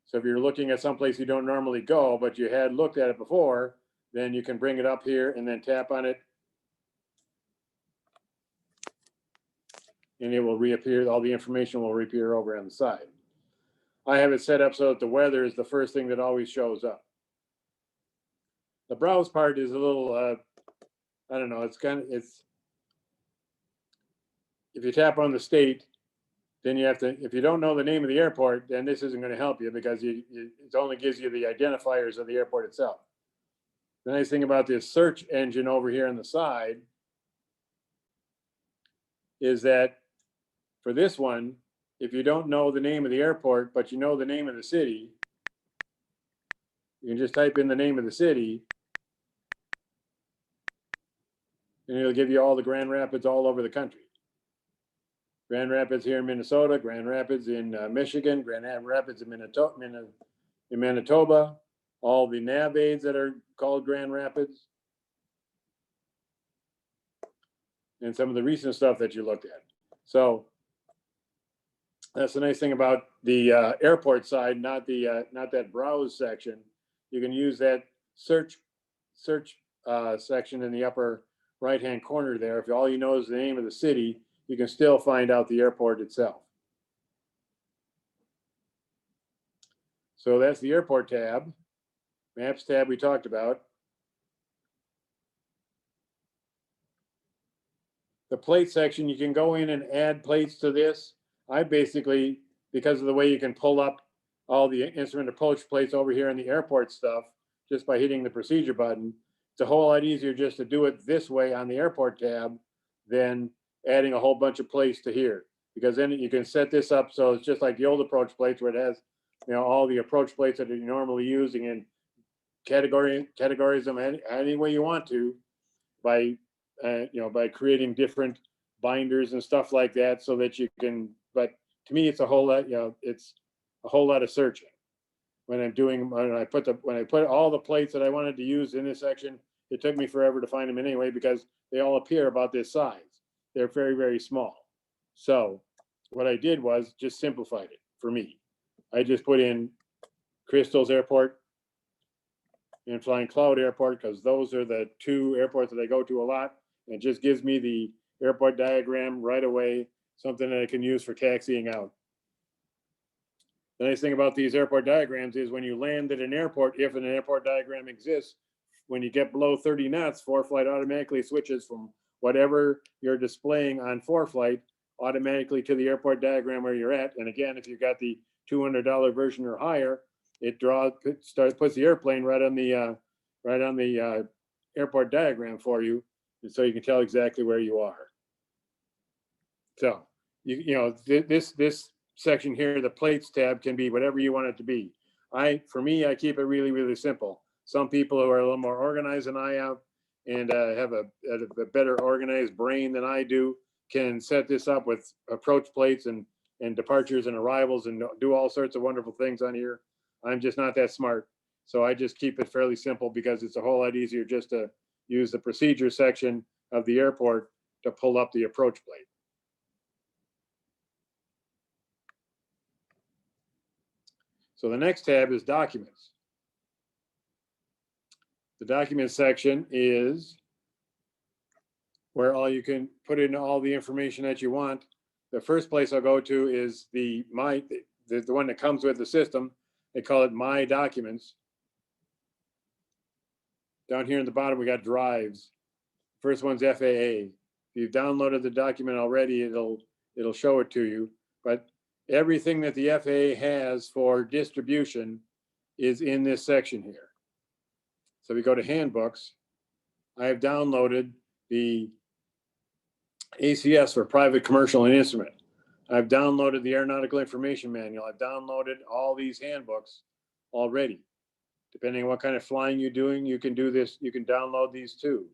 So if you're looking at someplace you don't normally go, but you had looked at it before, then you can bring it up here and then tap on it. And it will reappear, all the information will reappear over on the side. I have it set up so that the weather is the first thing that always shows up. The browse part is a little, I don't know, if you tap on the state, then you have to, if you don't know the name of the airport, then this isn't going to help you because it only gives you the identifiers of the airport itself. The nice thing about this search engine over here on the side is that for this one, if you don't know the name of the airport, but you know the name of the city, you can just type in the name of the city and it'll give you all the Grand Rapids all over the country. Grand Rapids here in Minnesota, Grand Rapids in Michigan, Grand Rapids in Manitoba, all the nav aids that are called Grand Rapids, and some of the recent stuff that you looked at. So that's the nice thing about the airport side, not that browse section. You can use that search section in the upper right-hand corner there. If all you know is the name of the city, you can still find out the airport itself. So that's the airport tab. Maps tab we talked about. The plate section, you can go in and add plates to this. I basically, because of the way you can pull up all the instrument approach plates over here in the airport stuff, just by hitting the procedure button, it's a whole lot easier just to do it this way on the airport tab than adding a whole bunch of plates to here, because then you can set this up so it's just like the old approach plates where it has, you know, all the approach plates that you're normally using and categorize them any way you want to by by creating different binders and stuff like that, so that you can. But to me, it's a whole lot. It's a whole lot of searching when I'm doing when I put all the plates that I wanted to use in this section. It took me forever to find them anyway because they all appear about this size. They're very, very small. So what I did was just simplified it for me. I just put in Crystals Airport and Flying Cloud Airport because those are the two airports that I go to a lot. And it just gives me the airport diagram right away, something that I can use for taxiing out. The nice thing about these airport diagrams is when you land at an airport, if an airport diagram exists, when you get below 30 knots, ForeFlight automatically switches from whatever you're displaying on ForeFlight automatically to the airport diagram where you're at. And again, if you've got the $200 version or higher, it puts the airplane right on the airport diagram for you, and so you can tell exactly where you are. So this section here, the plates tab, can be whatever you want it to be. For me, I keep it really, really simple. Some people who are a little more organized than I am and have a better organized brain than I do can set this up with approach plates and departures and arrivals and do all sorts of wonderful things on here. I'm just not that smart. So I just keep it fairly simple because it's a whole lot easier just to use the procedure section of the airport to pull up the approach plate. So the next tab is documents. The document section is where you can put in all the information that you want. The first place I'll go to is the one that comes with the system. They call it My Documents. Down here in the bottom, we got drives. First one's FAA. If you've downloaded the document already, it'll show it to you. But everything that the FAA has for distribution is in this section here. So we go to handbooks. I have downloaded the ACS for private, commercial, and instrument. I've downloaded the Aeronautical Information Manual. I've downloaded all these handbooks already. Depending on what kind of flying you're doing, you can do this. You can download these too.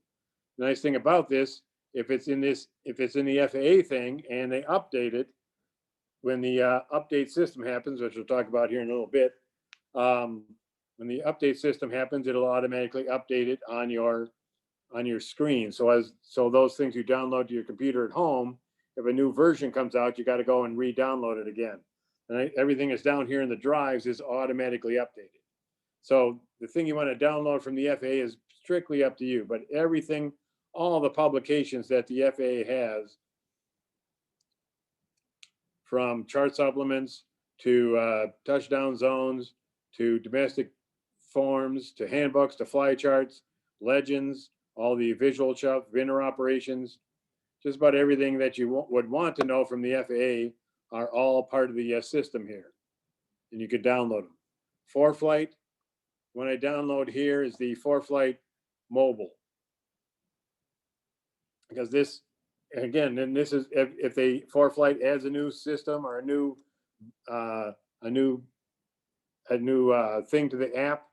The nice thing about this, if it's in the FAA thing and they update it, when the update system happens, which we'll talk about here in a little bit, when the update system happens, it'll automatically update it on your screen. So those things you download to your computer at home, if a new version comes out, you got to go and re-download it again. And everything that's down here in the drives is automatically updated. So the thing you want to download from the FAA is strictly up to you, but everything, all the publications that the FAA has, from chart supplements to touchdown zones, to domestic forms, to handbooks, to fly charts, legends, all the visual stuff, inner operations, just about everything that you would want to know from the FAA are all part of the system here. And you could download them. ForeFlight, when I download here is the ForeFlight mobile. Because this again, then this is if they ForeFlight adds a new system or a new thing to the app,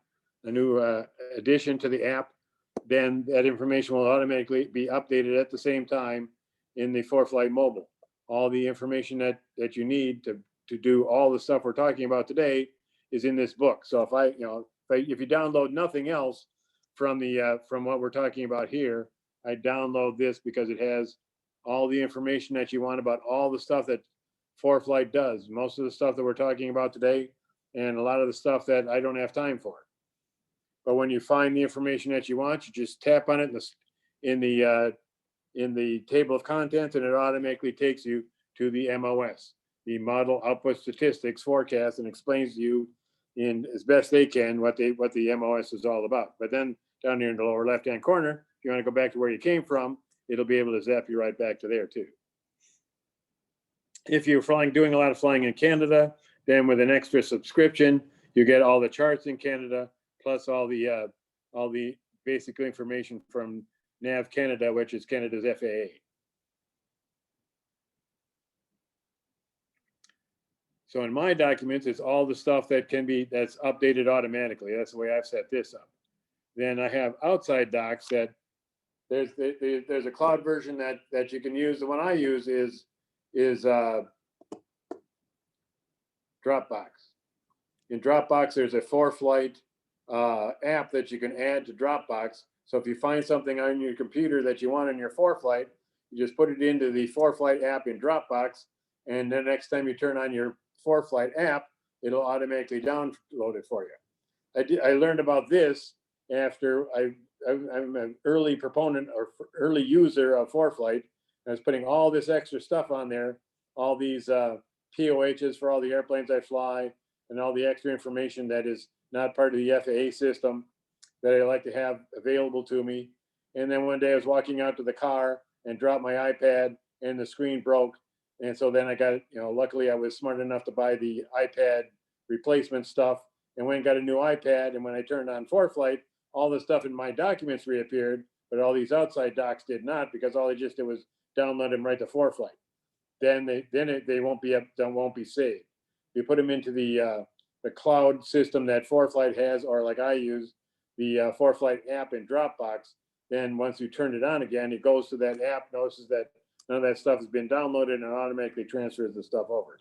a new addition to the app, then that information will automatically be updated at the same time in the ForeFlight mobile. All the information that you need to do all the stuff we're talking about today is in this book. So if you download nothing else from what we're talking about here, I download this because it has all the information that you want about all the stuff that ForeFlight does. Most of the stuff that we're talking about today, and a lot of the stuff that I don't have time for. But when you find the information that you want, you just tap on it in the table of contents, and it automatically takes you to the MOS, the Model Output Statistics Forecast, and explains to you in as best they can what the MOS is all about. But then down here in the lower left-hand corner, if you want to go back to where you came from, it'll be able to zap you right back to there too. If you're doing a lot of flying in Canada, then with an extra subscription, you get all the charts in Canada, plus all the basic information from NAV Canada, which is Canada's FAA. So in my documents, it's all the stuff that's updated automatically. That's the way I've set this up. Then I have outside docs that there's a cloud version that you can use. The one I use is Dropbox. In Dropbox, there's a ForeFlight app that you can add to Dropbox. So if you find something on your computer that you want in your ForeFlight, you just put it into the ForeFlight app in Dropbox, and the next time you turn on your ForeFlight app, it'll automatically download it for you. I learned about this after I'm an early proponent or early user of ForeFlight. I was putting all this extra stuff on there, all these POHs for all the airplanes I fly, and all the extra information that is not part of the FAA system that I like to have available to me. And then one day I was walking out to the car and dropped my iPad and the screen broke. And so then I got, luckily I was smart enough to buy the iPad replacement stuff and went and got a new iPad. And when I turned on ForeFlight, all the stuff in my documents reappeared, but all these outside docs did not, because all I just did was download them right to ForeFlight. Then they won't be saved. You put them into the cloud system that ForeFlight has, or like I use, the ForeFlight app in Dropbox. Then once you turn it on again, it goes to that app, notices that none of that stuff has been downloaded, and automatically transfers the stuff over.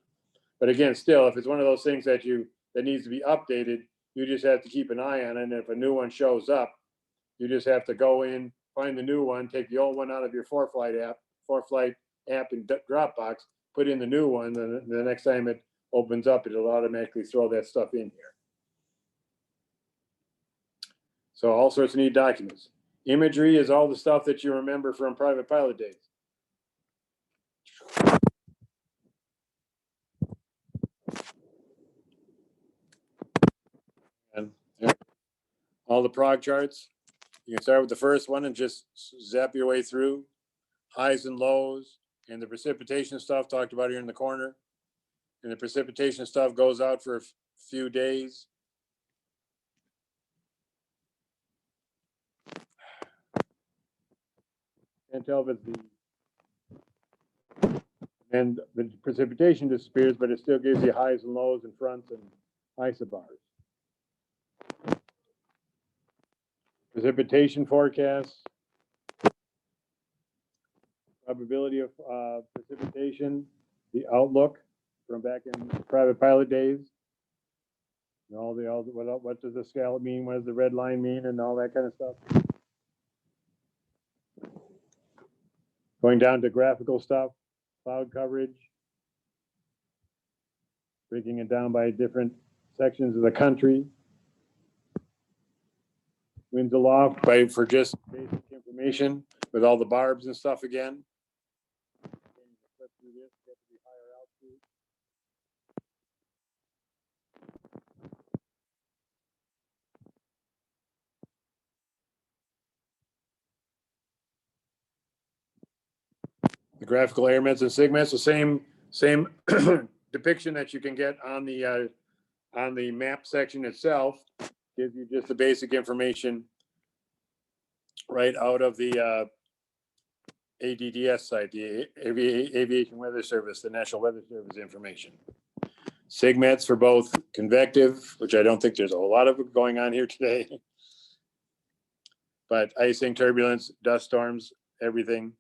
But again, still, if it's one of those things that needs to be updated, you just have to keep an eye on it. And if a new one shows up, you just have to go in, find the new one, take the old one out of your ForeFlight app in Dropbox, put in the new one, and the next time it opens up, it'll automatically throw that stuff in here. So all sorts of neat documents. Imagery is all the stuff that you remember from private pilot days. And all the prog charts. You can start with the first one and just zap your way through highs and lows, and the precipitation stuff talked about here in the corner. And the precipitation stuff goes out for a few days. Can't tell if it's and the precipitation disappears, but it still gives you highs and lows and fronts and isobars. Precipitation forecasts, probability of precipitation, the outlook from back in private pilot days. And what does the scale mean? What does the red line mean? And all that kind of stuff. Going down to graphical stuff, cloud coverage, breaking it down by different sections of the country. Winds aloft for just basic information with all the barbs and stuff again. The graphical airmets and segments, the same depiction that you can get on the map section itself, gives you just the basic information right out of the ADDS site, the Aviation Weather Service, the National Weather Service information. SIGMETs for both convective, which I don't think there's a whole lot of going on here today, but icing, turbulence, dust storms, everything.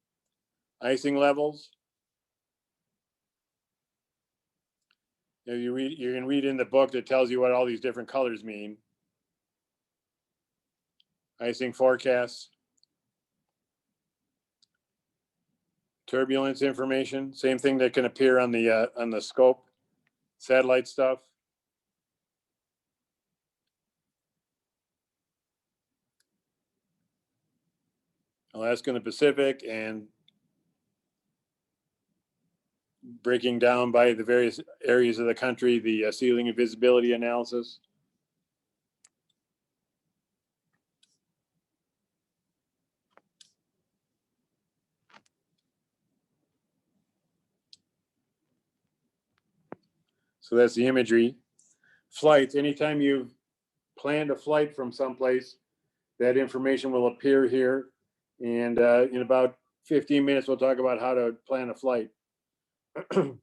Icing levels. You can read in the book that tells you what all these different colors mean. Icing forecasts. Turbulence information, same thing that can appear on the scope, satellite stuff. Alaska and the Pacific, and breaking down by the various areas of the country, the ceiling and visibility analysis. So that's the imagery. Flights, anytime you've planned a flight from someplace, that information will appear here. And in about 15 minutes, we'll talk about how to plan a flight. So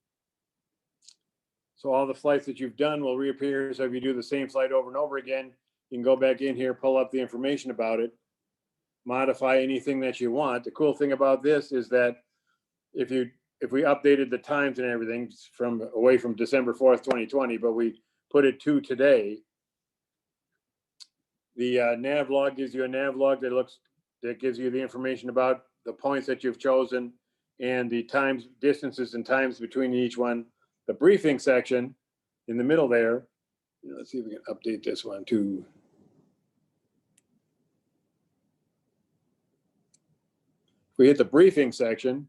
all the flights that you've done will reappear. So if you do the same flight over and over again, you can go back in here, pull up the information about it, modify anything that you want. The cool thing about this is that if we updated the times and everything from away from December 4th, 2020, but we put it to today, the nav log gives you a nav log that gives you the information about the points that you've chosen and the times, distances and times between each one. The briefing section in the middle there, let's see if we can update this one too. If we hit the briefing section,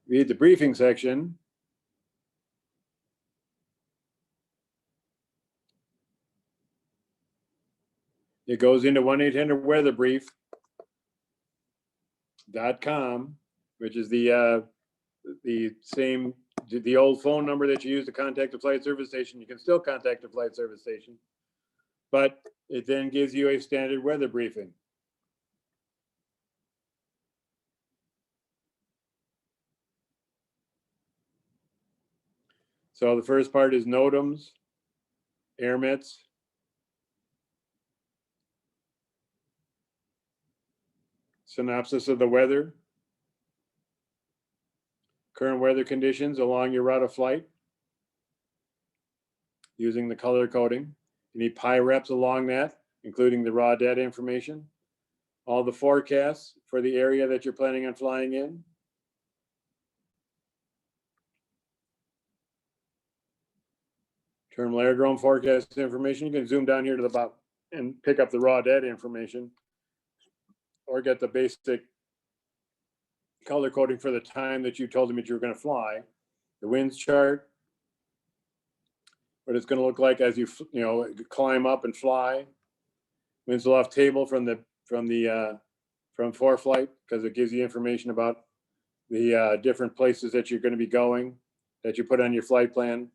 read the briefing section. It goes into 1-800-WEATHERBRIEF.com, which is the same, the old phone number that you use to contact the flight service station. You can still contact the flight service station, but it then gives you a standard weather briefing. So the first part is NOTAMs, airmets, synopsis of the weather, current weather conditions along your route of flight using the color coding. You need PIREPs along that, including the raw data information, all the forecasts for the area that you're planning on flying in, terminal aerodrome forecast information. You can zoom down here to the bottom and pick up the raw data information or get the basic color coding for the time that you told them that you were going to fly, the winds chart, what it's going to look like as you climb up and fly, winds aloft table from ForeFlight, because it gives you information about the different places that you're going to be going that you put on your flight plan,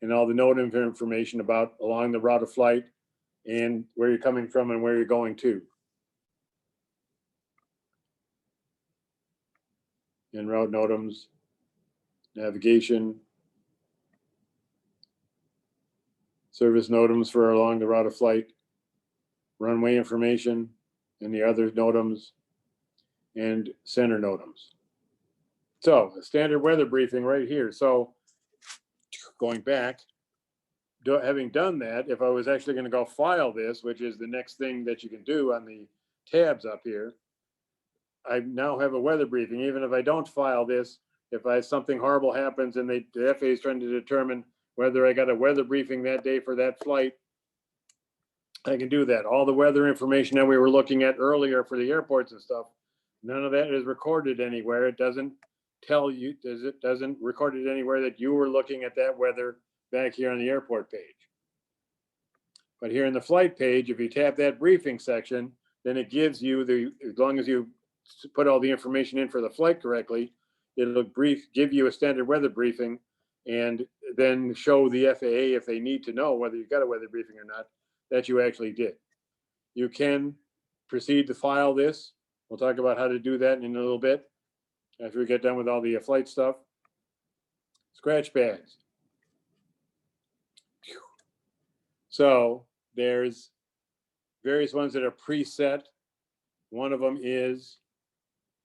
and all the note information about along the route of flight and where you're coming from and where you're going to. En route NOTAMs, navigation, service NOTAMs for along the route of flight, runway information, and the other NOTAMs, and center NOTAMs. So a standard weather briefing right here. So going back, having done that, if I was actually going to go file this, which is the next thing that you can do on the tabs up here, I now have a weather briefing. Even if I don't file this, if something horrible happens and the FAA is trying to determine whether I got a weather briefing that day for that flight, I can do that. All the weather information that we were looking at earlier for the airports and stuff, none of that is recorded anywhere. It doesn't tell you, it doesn't record it anywhere that you were looking at that weather back here on the airport page. But here in the flight page, if you tap that briefing section, then it gives you as long as you put all the information in for the flight correctly, it'll give you a standard weather briefing, and then show the FAA, if they need to know whether you got a weather briefing or not, that you actually did. You can proceed to file this. We'll talk about how to do that in a little bit after we get done with all the flight stuff. Scratch pads. So there's various ones that are preset. One of them is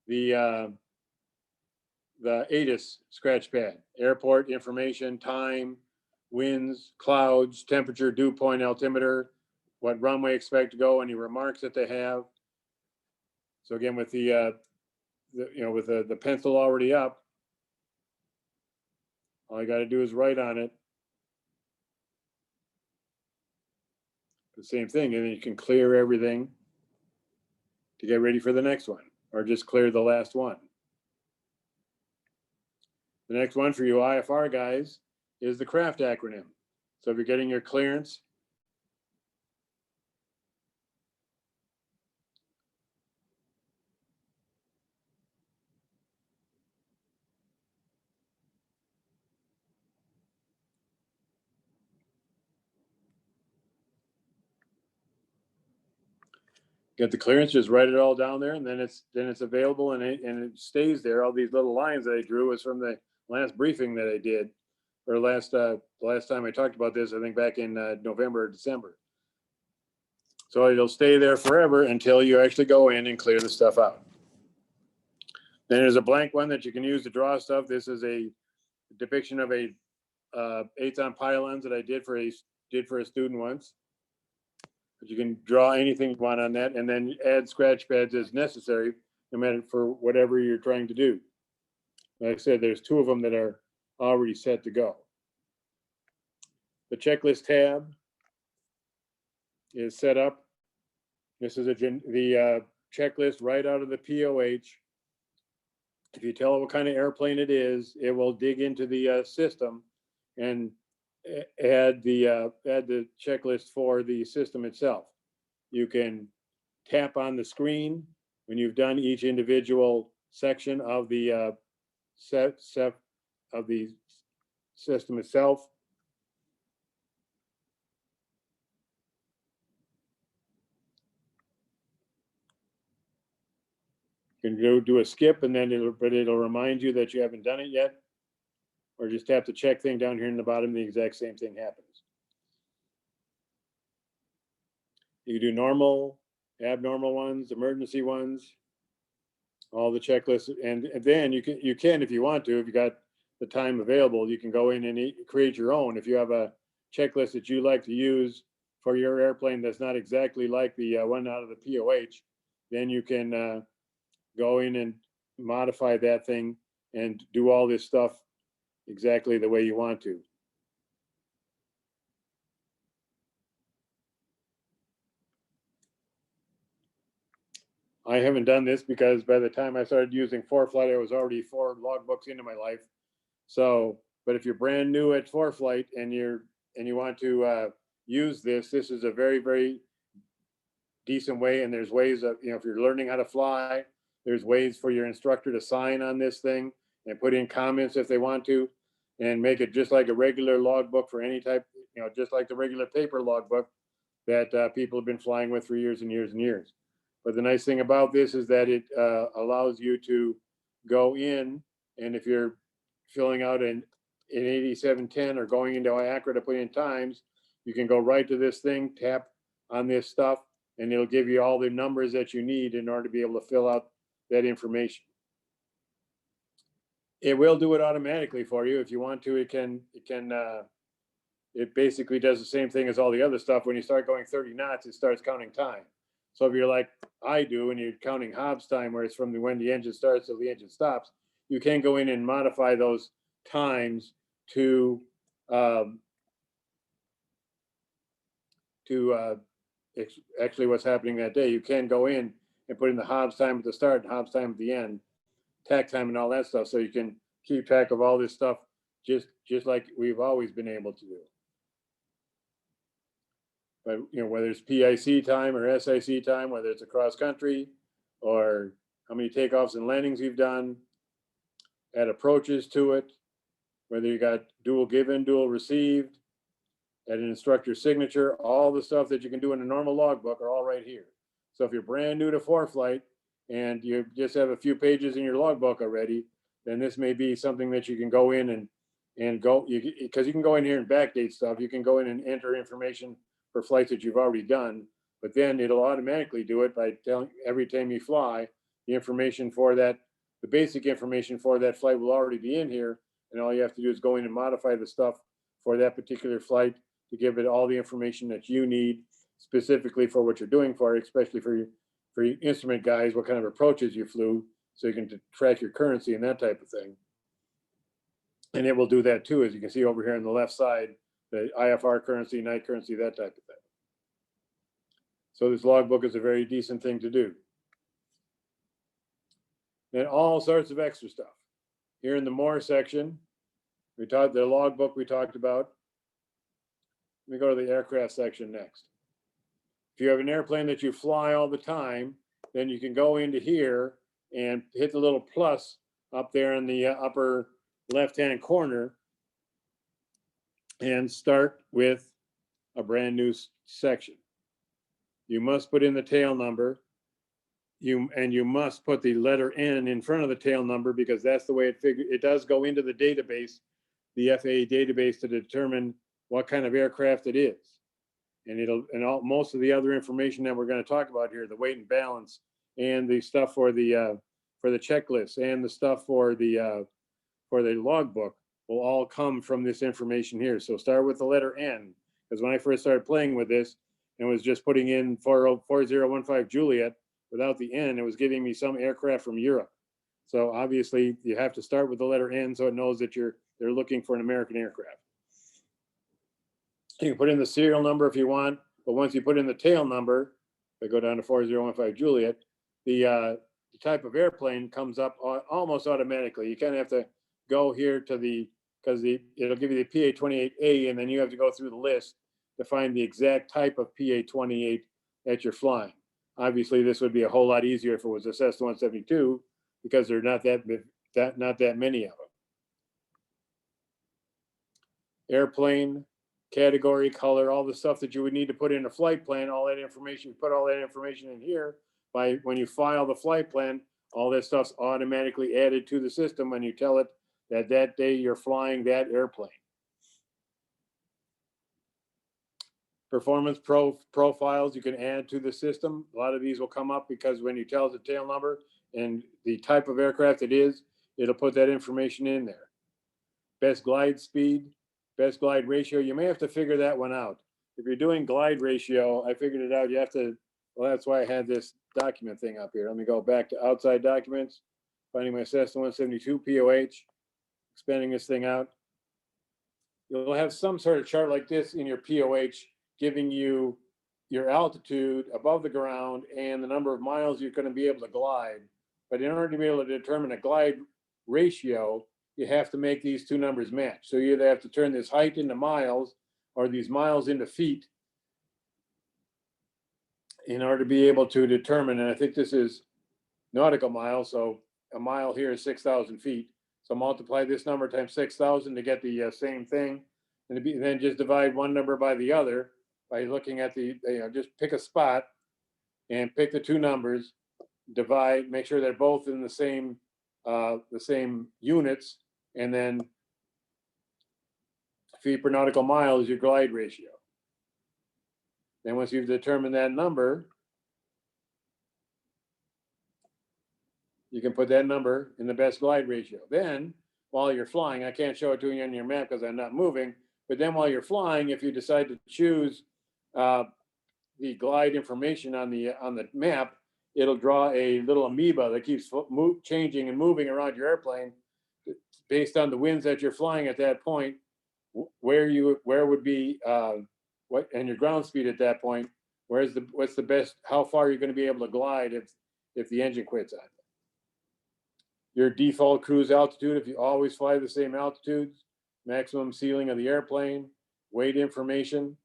the ATIS scratch pad: airport information, time, winds, clouds, temperature, dew point, altimeter, what runway expect to go, any remarks that they have. So again, with with the pencil already up, all you got to do is write on it. The same thing, and then you can clear everything to get ready for the next one, or just clear the last one. The next one for you IFR guys is the CRAFT acronym. So if you're getting your clearance, get the clearance, just write it all down there, and then it's available, and it stays there. All these little lines that I drew was from the last briefing that I did, or the last time I talked about this, I think back in November or December. So it'll stay there forever until you actually go in and clear the stuff out. Then there's a blank one that you can use to draw stuff. This is a depiction of a 8-ton pylons that I did for a student once. But you can draw anything you want on that, and then add scratch pads as necessary, no matter for whatever you're trying to do. Like I said, there's 2 of them that are already set to go. The checklist tab is set up. This is the checklist right out of the POH. If you tell it what kind of airplane it is, it will dig into the system and add the checklist for the system itself. You can tap on the screen when you've done each individual section of the of the system itself. You can do a skip, and then it'll remind you that you haven't done it yet, or just tap the check thing down here in the bottom. The exact same thing happens. You can do normal, abnormal ones, emergency ones, all the checklists, and then you can if you want to, if you got the time available, you can go in and create your own. If you have a checklist that you like to use for your airplane that's not exactly like the one out of the POH, then you can go in and modify that thing and do all this stuff exactly the way you want to. I haven't done this because by the time I started using ForeFlight, I was already 4 logbooks into my life. So, but if you're brand new at ForeFlight and you want to use this is a very, very decent way. And there's ways of, if you're learning how to fly, there's ways for your instructor to sign on this thing and put in comments if they want to, and make it just like a regular logbook for any type, just like the regular paper logbook that people have been flying with for years and years and years. But the nice thing about this is that it allows you to go in, and if you're filling out an 8710 or going into IACRA to put in times, you can go right to this thing, tap on this stuff, and it'll give you all the numbers that you need in order to be able to fill out that information. It will do it automatically for you if you want to. It basically does the same thing as all the other stuff. When you start going 30 knots, it starts counting time. So if you're like I do, and you're counting Hobbs time, where it's from when the engine starts till the engine stops, you can go in and modify those times to actually what's happening that day. You can go in and put in the Hobbs time at the start and Hobbs time at the end, tack time and all that stuff, so you can keep track of all this stuff just like we've always been able to do. But whether it's PIC time or SIC time, whether it's across country, or how many takeoffs and landings you've done, add approaches to it, whether you got dual given, dual received, add an instructor signature, all the stuff that you can do in a normal logbook are all right here. So if you're brand new to ForeFlight and you just have a few pages in your logbook already, then this may be something that you can go in and go, because you can go in here and backdate stuff. You can go in and enter information for flights that you've already done, but then it'll automatically do it by telling every time you fly, the information for that, the basic information for that flight will already be in here. And all you have to do is go in and modify the stuff for that particular flight to give it all the information that you need specifically for what you're doing for it, especially for your instrument guys, what kind of approaches you flew, so you can track your currency and that type of thing. And it will do that too, as you can see over here on the left side, the IFR currency, night currency, that type of thing. So this logbook is a very decent thing to do. And all sorts of extra stuff. Here in the more section, we talked the logbook we talked about. Let me go to the aircraft section next. If you have an airplane that you fly all the time, then you can go into here and hit the little plus up there in the upper left-hand corner and start with a brand new section. You must put in the tail number. You must put the letter N in front of the tail number, because that's the way it does go into the database, the FAA database, to determine what kind of aircraft it is. And most of the other information that we're going to talk about here, the weight and balance, and the stuff for the checklist, and the stuff for the logbook, will all come from this information here. So start with the letter N, because when I first started playing with this and was just putting in 4015 Juliet without the N, it was giving me some aircraft from Europe. So obviously you have to start with the letter N so it knows that they're looking for an American aircraft. You can put in the serial number if you want, but once you put in the tail number, if I go down to 4015 Juliet, the type of airplane comes up almost automatically. You kind of have to go here to because it'll give you the PA-28A, and then you have to go through the list to find the exact type of PA-28 that you're flying. Obviously, this would be a whole lot easier if it was a Cessna 172, because there are not that many of them. Airplane, category, color, all the stuff that you would need to put in a flight plan, all that information, put all that information in here. When you file the flight plan, all that stuff's automatically added to the system when you tell it that day you're flying that airplane. Performance profiles you can add to the system. A lot of these will come up because when you tell the tail number and the type of aircraft it is, it'll put that information in there. Best glide speed, best glide ratio. You may have to figure that one out. If you're doing glide ratio, I figured it out. You have to, well, that's why I had this document thing up here. Let me go back to outside documents, finding my Cessna 172 POH, expanding this thing out. You'll have some sort of chart like this in your POH, giving you your altitude above the ground and the number of miles you're going to be able to glide. But in order to be able to determine a glide ratio, you have to make these two numbers match. So you either have to turn this height into miles or these miles into feet in order to be able to determine, and I think this is nautical miles, so a mile here is 6,000 feet. So multiply this number times 6,000 to get the same thing, and then just divide one number by the other by looking at just pick a spot and pick the two numbers, divide, make sure they're both in the same units, and then feet per nautical mile is your glide ratio. Then once you've determined that number, you can put that number in the best glide ratio. Then while you're flying, I can't show it to you on your map because I'm not moving, but then while you're flying, if you decide to choose the glide information on the map, it'll draw a little amoeba that keeps changing and moving around your airplane based on the winds that you're flying at that point, where would be what and your ground speed at that point. What's the best? How far you're going to be able to glide if the engine quits on you. Your default cruise altitude, if you always fly the same altitudes, maximum ceiling of the airplane, weight information,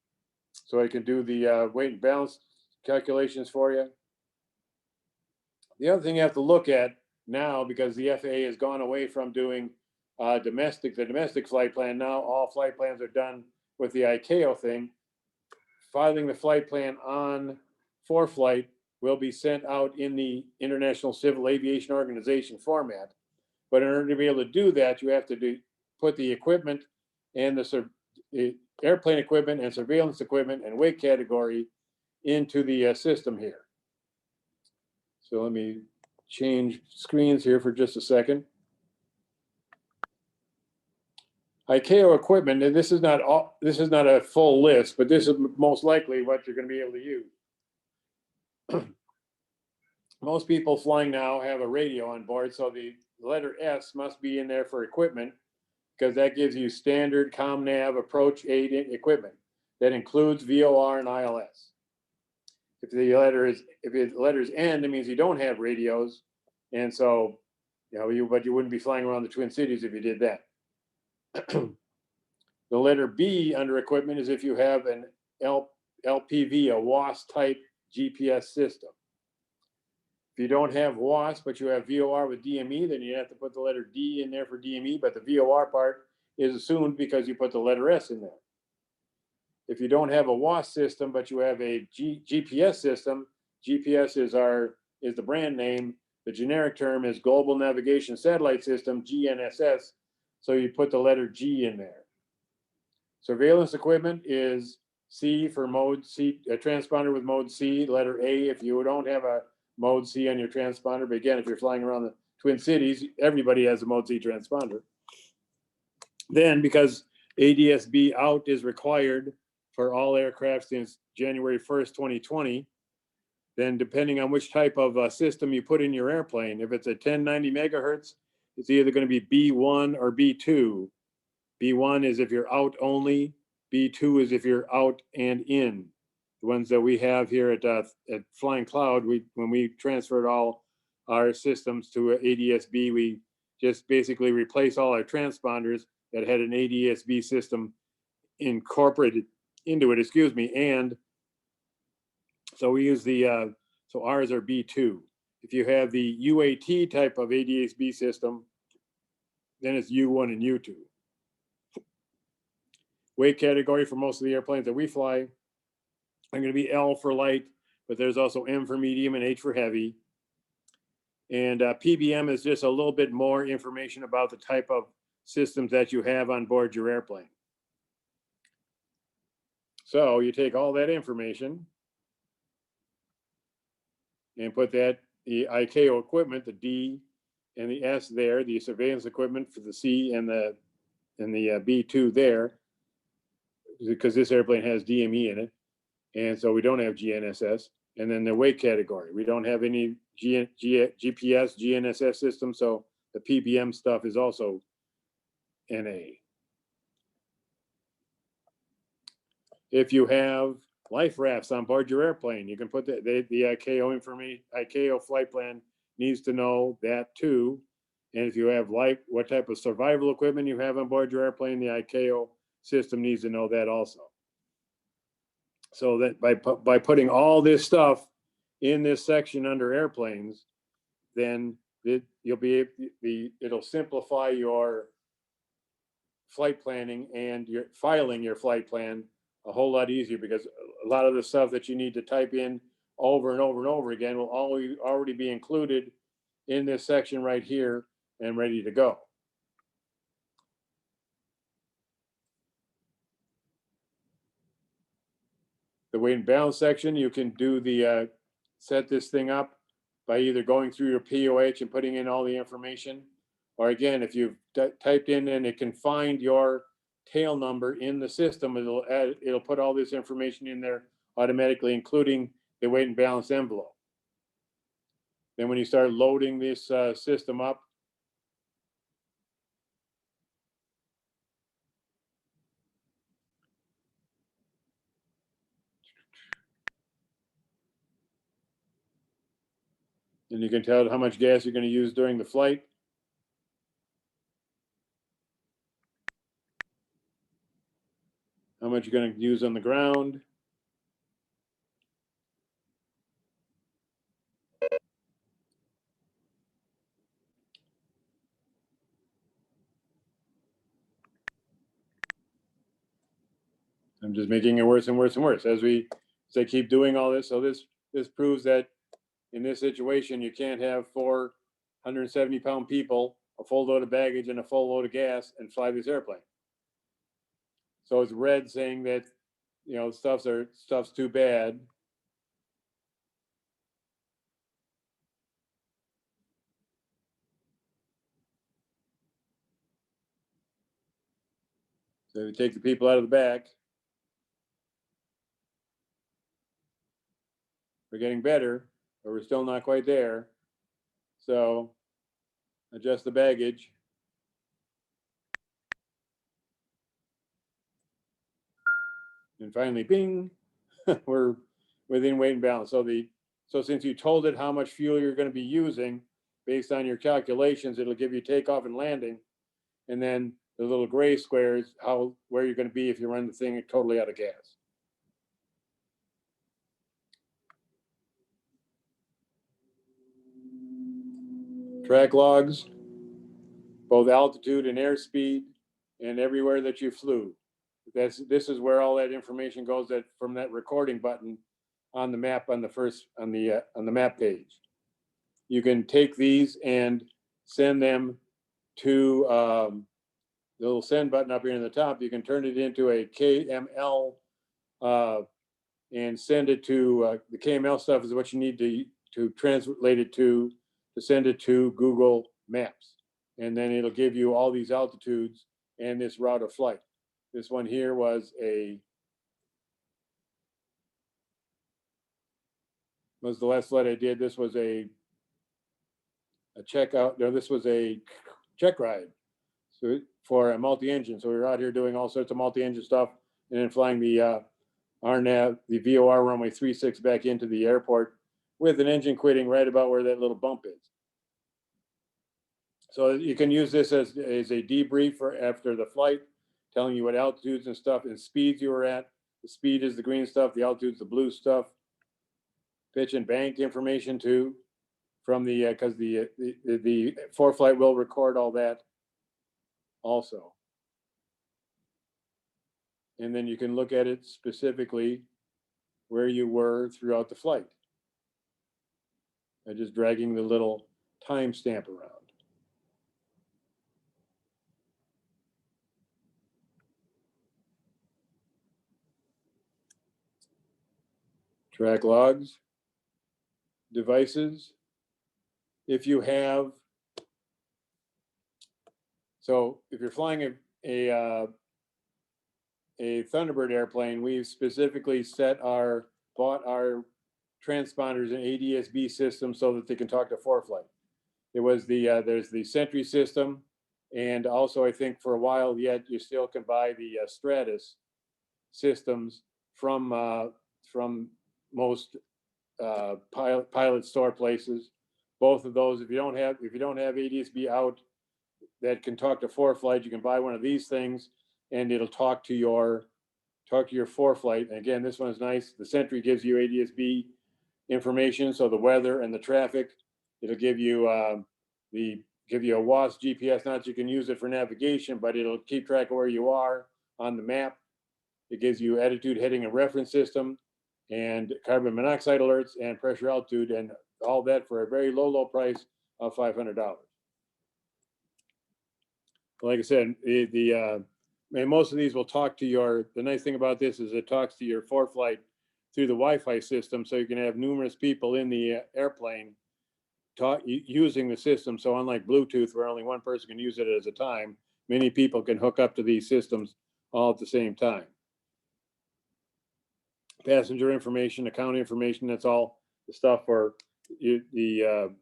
so I can do the weight and balance calculations for you. The other thing you have to look at now, because the FAA has gone away from doing the domestic flight plan. Now all flight plans are done with the ICAO thing. Filing the flight plan on ForeFlight will be sent out in the International Civil Aviation Organization format. But in order to be able to do that, you have to put the equipment and the airplane equipment and surveillance equipment and weight category into the system here. So let me change screens here for just a second. ICAO equipment, and this is not a full list, but this is most likely what you're going to be able to use. Most people flying now have a radio on board, so the letter S must be in there for equipment, because that gives you standard ComNav approach aid equipment. That includes VOR and ILS. If the letter is N, it means you don't have radios, and so but you wouldn't be flying around the Twin Cities if you did that. The letter B under equipment is if you have an LPV, a WAS type GPS system. If you don't have WAS, but you have VOR with DME, then you have to put the letter D in there for DME, but the VOR part is assumed because you put the letter S in there. If you don't have a WAS system, but you have a GPS system, GPS is the brand name. The generic term is Global Navigation Satellite System, GNSS, so you put the letter G in there. Surveillance equipment is C for mode C, a transponder with mode C, letter A if you don't have a mode C on your transponder. But again, if you're flying around the Twin Cities, everybody has a mode C transponder. Then, because ADS-B out is required for all aircraft since January 1st, 2020, then depending on which type of system you put in your airplane, if it's a 1090 megahertz, it's either going to be B1 or B2. B1 is if you're out only. B2 is if you're out and in. The ones that we have here at Flying Cloud, when we transferred all our systems to ADS-B, we just basically replaced all our transponders that had an ADS-B system incorporated into it, and so we use so ours are B2. If you have the UAT type of ADS-B system, then it's U1 and U2. Weight category for most of the airplanes that we fly are going to be L for light, but there's also M for medium and H for heavy. And PBM is just a little bit more information about the type of systems that you have on board your airplane. So you take all that information and put the ICAO equipment, the D and the S there, the surveillance equipment for the C and the B2 there, because this airplane has DME in it, and so we don't have GNSS. And then the weight category, we don't have any GPS, GNSS system, so the PBM stuff is also NA. If you have life rafts on board your airplane, you can put the ICAO information. ICAO flight plan needs to know that too. And if you have what type of survival equipment you have on board your airplane, the ICAO system needs to know that also. So that by putting all this stuff in this section under airplanes, then it'll simplify your flight planning and your filing your flight plan a whole lot easier, because a lot of the stuff that you need to type in over and over and over again will already be included in this section right here and ready to go. The weight and balance section, you can do set this thing up by either going through your POH and putting in all the information, or again, if you've typed in and it can find your tail number in the system, it'll put all this information in there automatically, including the weight and balance envelope. Then when you start loading this system up, and you can tell how much gas you're going to use during the flight. How much you're going to use on the ground. I'm just making it worse and worse and worse as they keep doing all this. So this proves that in this situation, you can't have 470-pound people, a full load of baggage and a full load of gas and fly this airplane. So it's red saying that, you know, stuff's too bad. So you take the people out of the back. We're getting better, but we're still not quite there. So adjust the baggage. And finally, bing, we're within weight and balance. So since you told it how much fuel you're going to be using based on your calculations, it'll give you takeoff and landing. And then the little gray squares, where you're going to be if you run the thing totally out of gas. Track logs, both altitude and airspeed, and everywhere that you flew. This is where all that information goes from that recording button on the map on the map page. You can take these and send them to the little send button up here in the top. You can turn it into a KML and send it to the KML stuff is what you need to translate it to send it to Google Maps. And then it'll give you all these altitudes and this route of flight. This one here was the last flight I did. This was a checkout. No, this was a check ride. So for a multi-engine. So we were out here doing all sorts of multi-engine stuff and then flying the RNAV, the VOR runway 36 back into the airport with an engine quitting right about where that little bump is. So you can use this as a debrief after the flight, telling you what altitudes and stuff and speeds you were at. The speed is the green stuff, the altitude's the blue stuff. Pitch and bank information too, from because the ForeFlight will record all that also. And then you can look at it specifically where you were throughout the flight. And just dragging the little timestamp around. Track logs, devices. If you have, so if you're flying a Thunderbird airplane, we've specifically bought our transponders and ADS-B system so that they can talk to ForeFlight. It was there's the Sentry system, and also I think for a while yet you still can buy the Stratus systems from most pilot store places. Both of those, if you don't have ADS-B out that can talk to ForeFlight, you can buy one of these things and it'll talk to your ForeFlight. And again, this one is nice. The Sentry gives you ADS-B information, so the weather and the traffic. It'll give you a WASP GPS. Not that you can use it for navigation, but it'll keep track of where you are on the map. It gives you attitude, heading, and reference system, and carbon monoxide alerts and pressure, altitude, and all that for a very low price of $500. Like I said, most of these will talk to the nice thing about this is it talks to your ForeFlight through the Wi-Fi system, so you can have numerous people in the airplane using the system. So unlike Bluetooth, where only one person can use it at a time, many people can hook up to these systems all at the same time. Passenger information, account information, that's all the stuff for the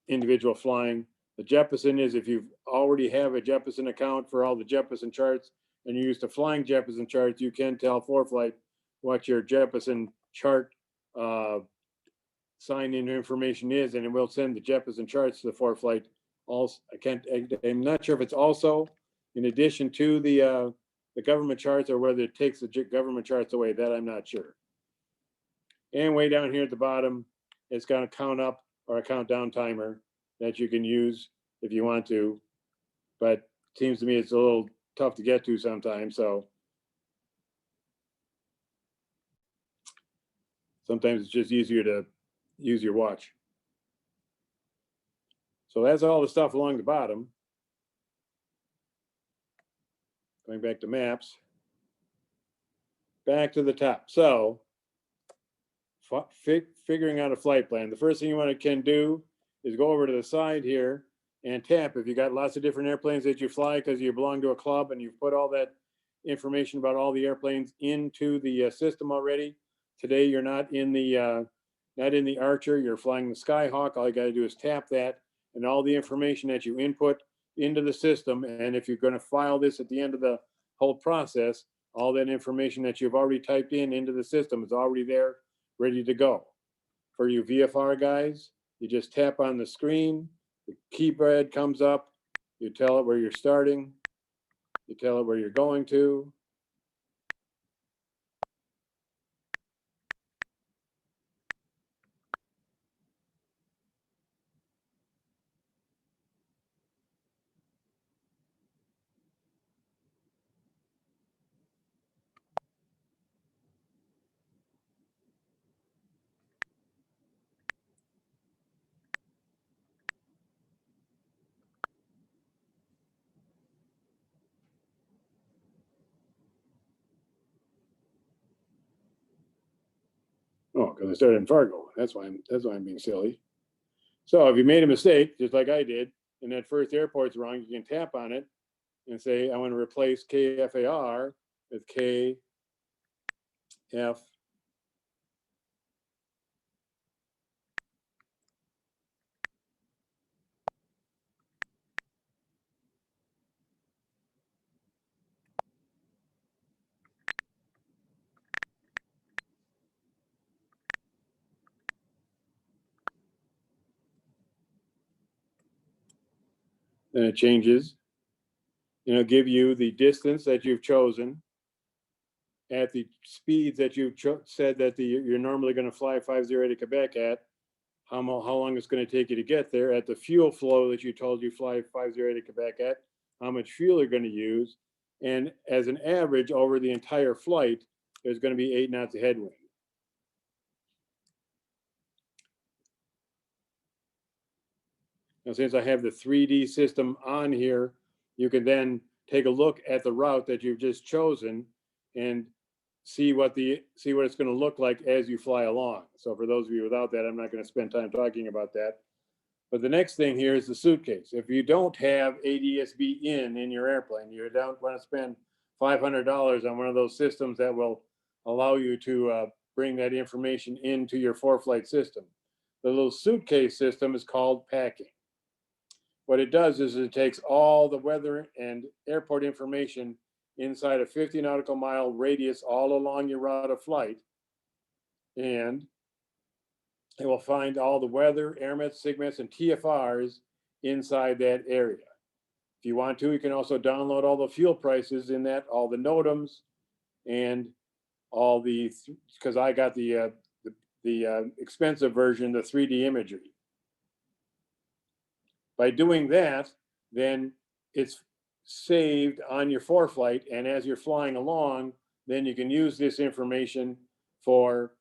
individual flying. The Jeppesen is if you already have a Jeppesen account for all the Jeppesen charts and you're used to flying Jeppesen charts, you can tell ForeFlight what your Jeppesen chart sign-in information is, and it will send the Jeppesen charts to the ForeFlight. Also, I'm not sure if it's also in addition to the government charts or whether it takes the government charts away. That I'm not sure. And way down here at the bottom, it's got a count up or a countdown timer that you can use if you want to, but it seems to me it's a little tough to get to sometimes. So Sometimes it's just easier to use your watch. So that's all the stuff along the bottom. Going back to maps. Back to the top. So figuring out a flight plan. The first thing you can do is go over to the side here and tap. If you got lots of different airplanes that you fly because you belong to a club and you've put all that information about all the airplanes into the system already. Today you're not in the Archer, you're flying the Skyhawk. All you got to do is tap that, and all the information that you input into the system. And if you're going to file this at the end of the whole process, all that information that you've already typed into the system is already there, ready to go. For you VFR guys, you just tap on the screen, the keypad comes up, you tell it where you're starting, you tell it where you're going to. Oh, because I started in Fargo. That's why I'm being silly. So if you made a mistake, just like I did, and that first airport's wrong, you can tap on it and say, I want to replace KFAR with KF. Then it changes. Give you the distance that you've chosen at the speeds that you've said that you're normally going to fly 508 to Quebec at, how long it's going to take you to get there, at the fuel flow that you told you fly 508 to Quebec at, how much fuel you're going to use, and as an average over the entire flight, there's going to be 8 knots of headwind. Now, since I have the 3D system on here, you can then take a look at the route that you've just chosen and see what it's going to look like as you fly along. So for those of you without that, I'm not going to spend time talking about that. But the next thing here is the suitcase. If you don't have ADS-B in your airplane, you don't want to spend $500 on one of those systems that will allow you to bring that information into your ForeFlight system. The little suitcase system is called packing. What it does is it takes all the weather and airport information inside a 50 nautical mile radius all along your route of flight, and it will find all the weather, airmets, SIGMETs, and TFRs inside that area. If you want to, you can also download all the fuel prices in that, all the NOTAMs, and all the, because I got the expensive version, the 3D imagery. By doing that, then it's saved on your ForeFlight, and as you're flying along, then you can use this information for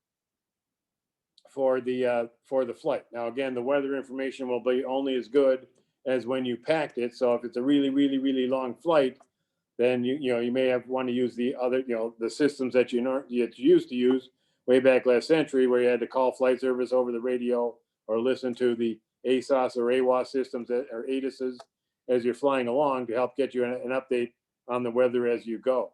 the flight. Now, again, the weather information will be only as good as when you packed it. So if it's a really, really, really long flight, then you may want to use the other, the systems that you used to use way back last century, where you had to call flight service over the radio or listen to the ASOS or AWOS systems or ATISs as you're flying along to help get you an update on the weather as you go.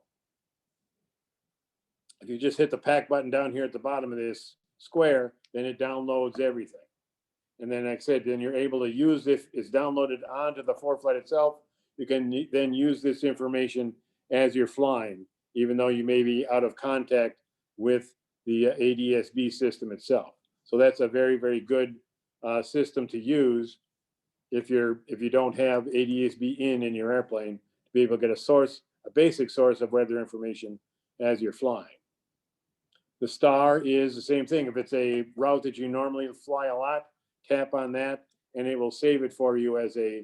If you just hit the pack button down here at the bottom of this square, then it downloads everything. And then, like I said, then you're able to use, if it's downloaded onto the ForeFlight itself, you can then use this information as you're flying, even though you may be out of contact with the ADS-B system itself. So that's a very, very good system to use if you don't have ADS-B in your airplane, to be able to get a basic source of weather information as you're flying. The star is the same thing. If it's a route that you normally fly a lot, tap on that, and it will save it for you as a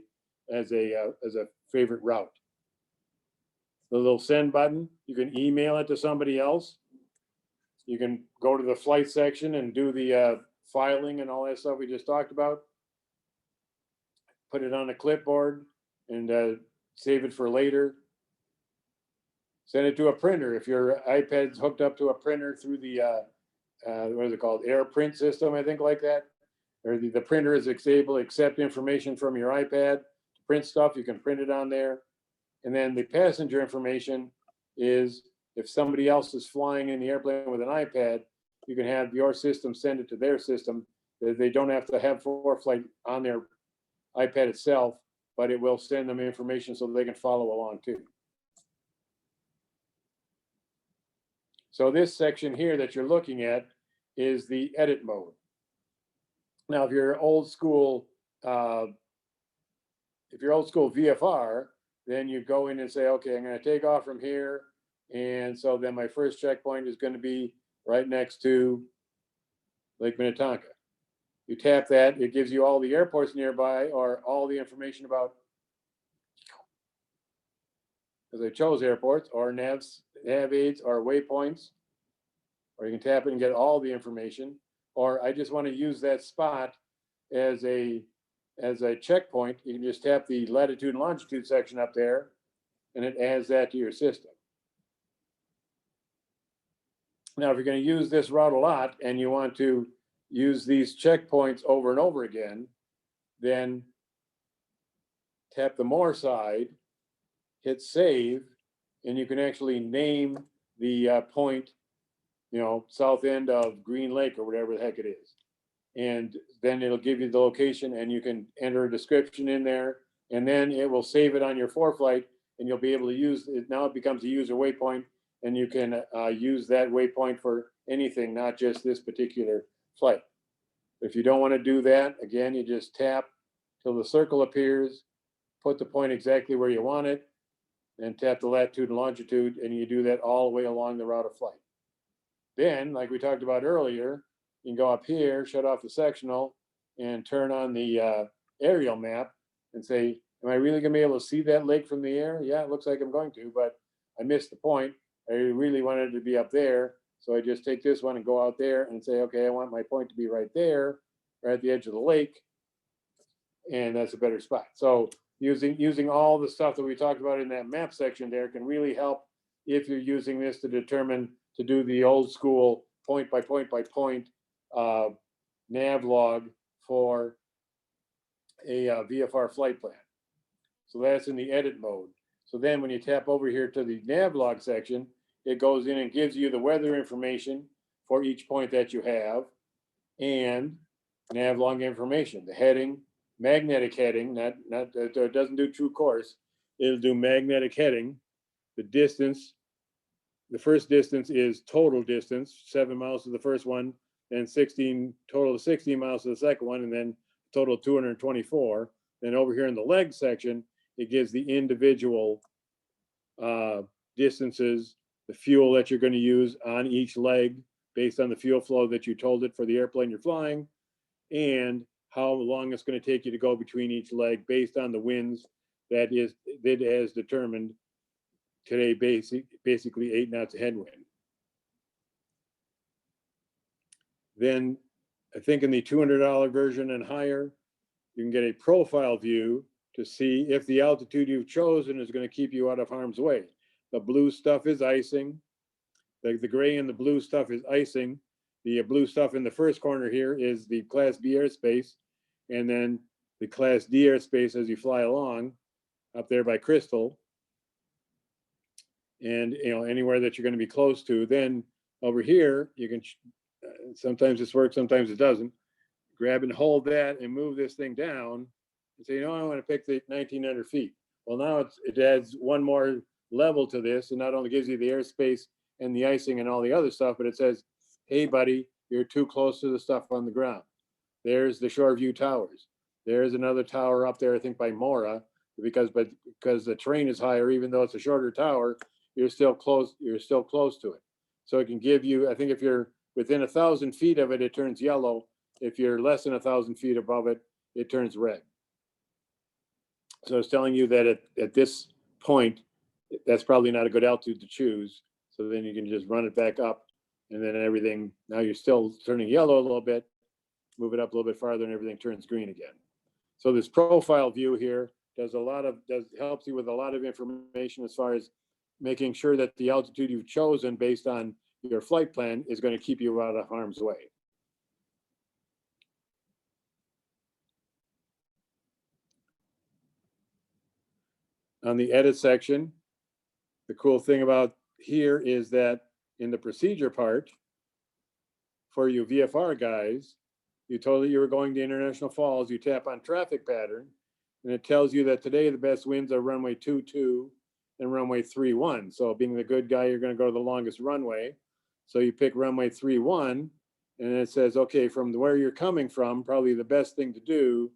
favorite route. The little send button, you can email it to somebody else. you can go to the flight section and do the filing and all that stuff we just talked about. Put it on a clipboard and save it for later. Send it to a printer. If your iPad's hooked up to a printer through the, what is it called? AirPrint system, I think, like that. Or the printer is able to accept information from your iPad to print stuff. You can print it on there. And then the passenger information is if somebody else is flying in the airplane with an iPad, you can have your system send it to their system. They don't have to have ForeFlight on their iPad itself, but it will send them information so they can follow along too. So this section here that you're looking at is the edit mode. Now, if you're old school VFR, then you go in and say, okay, I'm going to take off from here. And so then my first checkpoint is going to be right next to Lake Minnetonka. You tap that, it gives you all the airports nearby or all the information about, because I chose airports or nav aids or waypoints, or you can tap it and get all the information. Or I just want to use that spot as a checkpoint. You can just tap the latitude and longitude section up there, and it adds that to your system. Now, if you're going to use this route a lot and you want to use these checkpoints over and over again, then tap the more side, hit save, and you can actually name the point, south end of Green Lake or whatever the heck it is. And then it'll give you the location and you can enter a description in there, and then it will save it on your ForeFlight and you'll be able to use it. Now it becomes a user waypoint and you can use that waypoint for anything, not just this particular flight. If you don't want to do that, again, you just tap till the circle appears, put the point exactly where you want it, and tap the latitude and longitude, and you do that all the way along the route of flight. Then, like we talked about earlier, you can go up here, shut off the sectional, and turn on the aerial map and say, am I really going to be able to see that lake from the air? Yeah, it looks like I'm going to, but I missed the point. I really wanted it to be up there. So I just take this one and go out there and say, okay, I want my point to be right there, right at the edge of the lake. And that's a better spot. So using all the stuff that we talked about in that map section there can really help if you're using this to determine, to do the old school point by point by point nav log for a VFR flight plan. So that's in the edit mode. So then when you tap over here to the nav log section, it goes in and gives you the weather information for each point that you have and nav log information, the heading, magnetic heading, it doesn't do true course. It'll do magnetic heading, the distance. The first distance is total distance, 7 miles to the first one, then total of 16 miles to the second one, and then total 224. Then over here in the leg section, it gives the individual distances, the fuel that you're going to use on each leg based on the fuel flow that you told it for the airplane you're flying, and how long it's going to take you to go between each leg based on the winds that has determined today, basically 8 knots of headwind. Then I think in the $200 version and higher, you can get a profile view to see if the altitude you've chosen is going to keep you out of harm's way. The blue stuff is icing. The gray and the blue stuff is icing. The blue stuff in the first corner here is the Class B airspace, and then the Class D airspace as you fly along up there by Crystal, and anywhere that you're going to be close to. Then over here, you can, sometimes this works, sometimes it doesn't. Grab and hold that and move this thing down and say, I want to pick the 1900 feet. Well, now it adds one more level to this, and not only gives you the airspace and the icing and all the other stuff, but it says, hey buddy, you're too close to the stuff on the ground. There's the shore view towers. There's another tower up there, I think by Mora, because the terrain is higher, even though it's a shorter tower, you're still close to it. So it can give you, I think if you're within 1,000 feet of it, it turns yellow. If you're less than 1,000 feet above it, it turns red. So it's telling you that at this point, that's probably not a good altitude to choose. So then you can just run it back up and then everything, now you're still turning yellow a little bit, move it up a little bit farther and everything turns green again. So this profile view here helps you with a lot of information as far as making sure that the altitude you've chosen based on your flight plan is going to keep you out of harm's way. On the edit section, the cool thing about here is that in the procedure part, for you VFR guys, you told that you were going to International Falls, you tap on traffic pattern, and it tells you that today the best winds are runway 22 and runway 31. So being the good guy, you're going to go to the longest runway. So you pick runway 31, and it says, okay, from where you're coming from, probably the best thing to do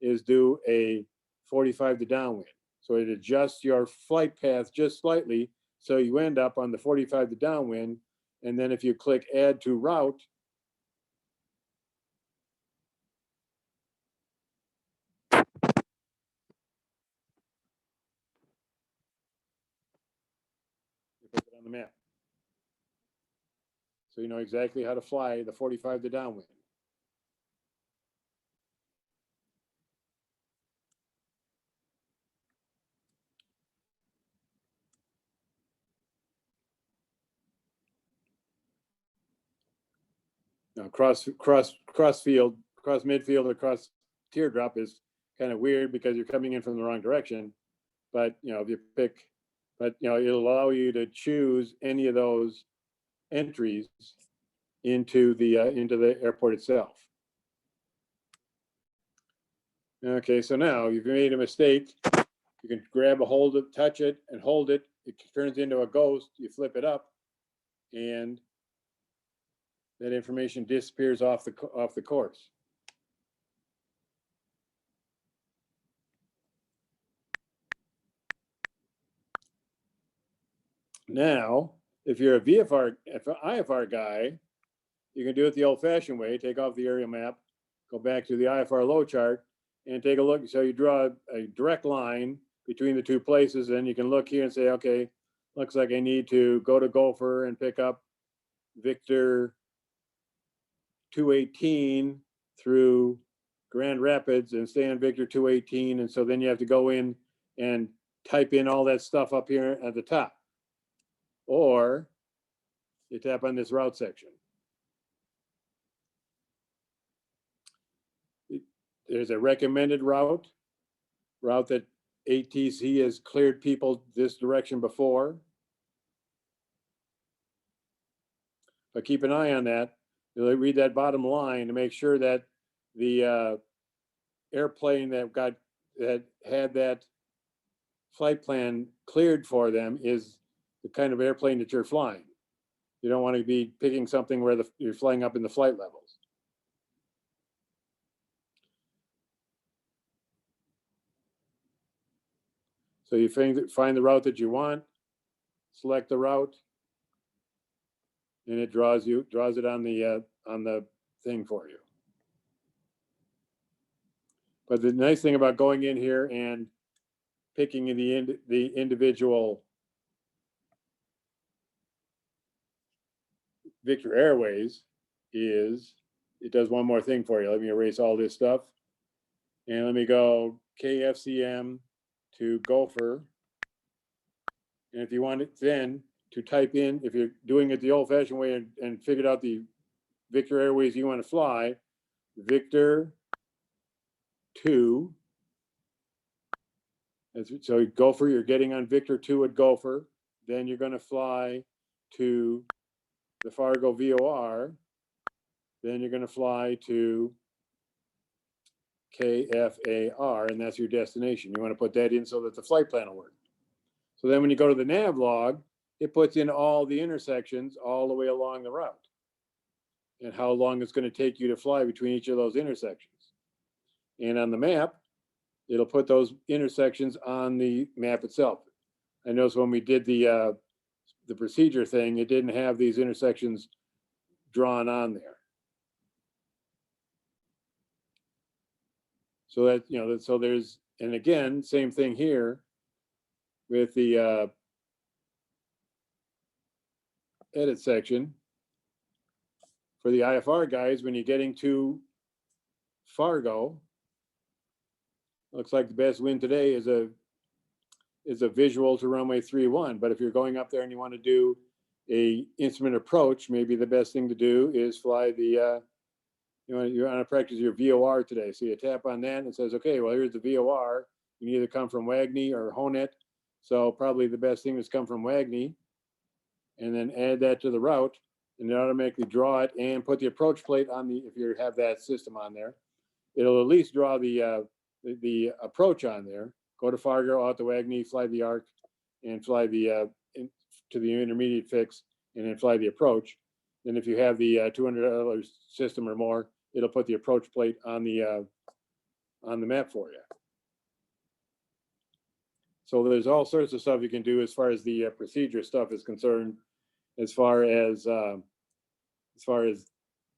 is do a 45 to downwind. So it adjusts your flight path just slightly, so you end up on the 45 to downwind. And then if you click add to route, you put it on the map. So you know exactly how to fly the 45 to downwind. Now cross midfield or cross teardrop is kind of weird because you're coming in from the wrong direction. But you know, if you pick, but you know, it'll allow you to choose any of those entries into the airport itself. Okay, so now you've made a mistake. You can grab a hold of, touch it, and hold it. It turns into a ghost. You flip it up, and that information disappears off the course. Now, if you're a IFR guy, you can do it the old-fashioned way. Take off the aerial map, go back to the IFR low chart, and take a look. So you draw a direct line between the two places, and you can look here and say, okay, looks like I need to go to Gopher and pick up Victor 218 through Grand Rapids and stay on Victor 218. And so then you have to go in and type in all that stuff up here at the top. Or you tap on this route section. There's a recommended route that ATC has cleared people this direction before. But keep an eye on that. You'll read that bottom line to make sure that the airplane that had that flight plan cleared for them is the kind of airplane that you're flying. You don't want to be picking something where you're flying up in the flight levels. So you find the route that you want, select the route, and it draws it on the thing for you. But the nice thing about going in here and picking the individual Victor Airways is it does one more thing for you. Let me erase all this stuff. And let me go KFCM to Gopher. And if you want it then to type in, if you're doing it the old-fashioned way and figured out the Victor Airways you want to fly, Victor 2. So Gopher, you're getting on Victor 2 at Gopher. Then you're going to fly to the Fargo VOR. Then you're going to fly to KFAR, and that's your destination. You want to put that in so that the flight plan will work. So then when you go to the nav log, it puts in all the intersections all the way along the route and how long it's going to take you to fly between each of those intersections. And on the map, it'll put those intersections on the map itself. I noticed when we did the procedure thing, it didn't have these intersections drawn on there. So that, you know, so there's, and again, same thing here with the edit section. for the IFR guys, when you're getting to Fargo, looks like the best wind today is a visual to runway 31. But if you're going up there and you want to do a instrument approach, maybe the best thing to do is fly the you want to practice your VOR today. So you tap on that and it says, okay, well, here's the VOR. You can either come from WAGNI or Honet. So probably the best thing is come from WAGNI, and then add that to the route, and it automatically draw it and put the approach plate on the, if you have that system on there, it'll at least draw the approach on there. Go to Fargo, out to WAGNI, fly the arc, and fly the to the intermediate fix, and then fly the approach. Then if you have the $200 system or more, it'll put the approach plate on the map for you. So there's all sorts of stuff you can do as far as the procedure stuff is concerned, as far as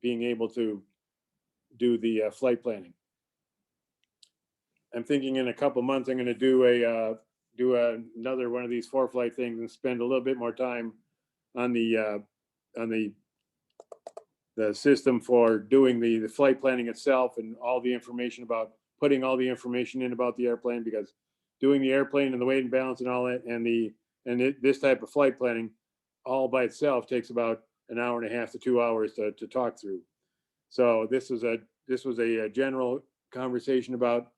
being able to do the flight planning. I'm thinking in a couple months I'm going to do another one of these ForeFlight things and spend a little bit more time on the system for doing the flight planning itself, and all the information about putting all the information in about the airplane, because doing the airplane and the weight and balance and all that, and this type of flight planning all by itself takes about an hour and a half to 2 hours to talk through. So this was a general conversation about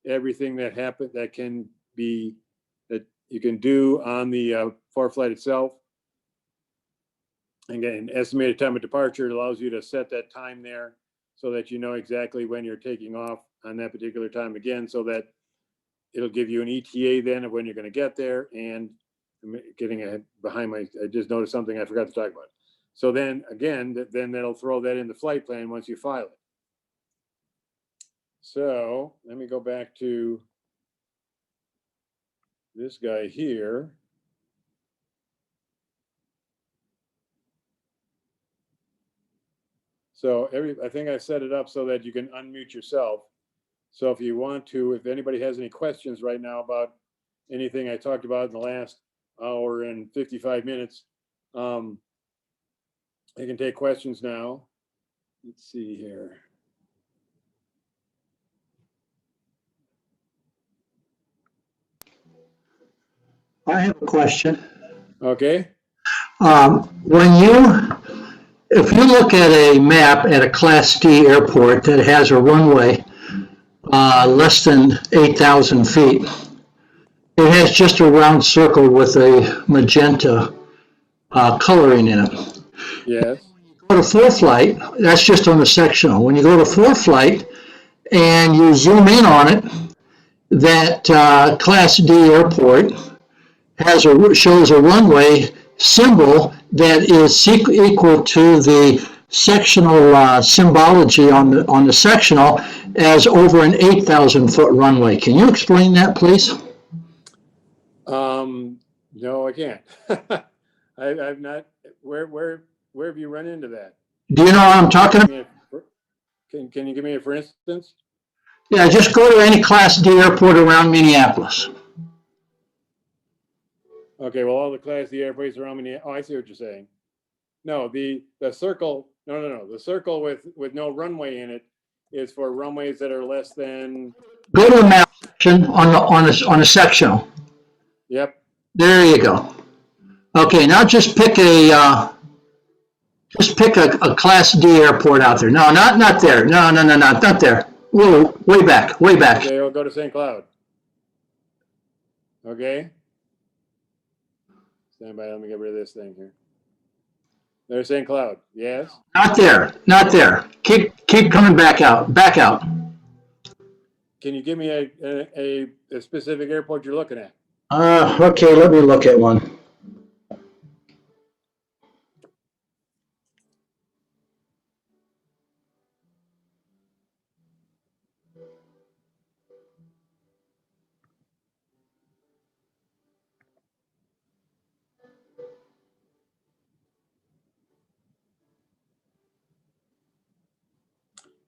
everything that happened that you can do on the ForeFlight itself. Again, estimated time of departure allows you to set that time there so that you know exactly when you're taking off on that particular time again, so that it'll give you an ETA then of when you're going to get there. And I'm getting ahead behind I just noticed something I forgot to talk about. So then again, then that'll throw that in the flight plan once you file it. So let me go back to this guy here. So I think I set it up so that you can unmute yourself. So if you want to, if anybody has any questions right now about anything I talked about in the last hour and 55 minutes, you can take questions now. Let's see here. I have a question. Okay. If you look at a map at a Class D airport that has a runway less than 8,000 feet, it has just a round circle with a magenta coloring in it. Yes. Go to ForeFlight, that's just on the sectional. When you go to ForeFlight and you zoom in on it, that Class D airport shows a runway symbol that is equal to the sectional symbology on the sectional as over an 8,000 foot runway. Can you explain that, please? No, I can't. I've not. Where have you run into that? Do you know what I'm talking about? Can you give me a for instance? Yeah, just go to any Class D airport around Minneapolis. Okay, well, all the Class D airports around Minneapolis. Oh, I see what you're saying. No, the circle. No. The circle with no runway in it is for runways that are less than. Go to the map section on the sectional. Yep. There you go. Okay, now just pick a Class D airport out there. No, not there. No, not there. Whoa, way back. Okay, we'll go to St. Cloud. Okay. Stand by. Let me get rid of this thing here. There's St. Cloud. Yes. Not there. Keep coming back out. Can you give me a specific airport you're looking at? Okay, let me look at one.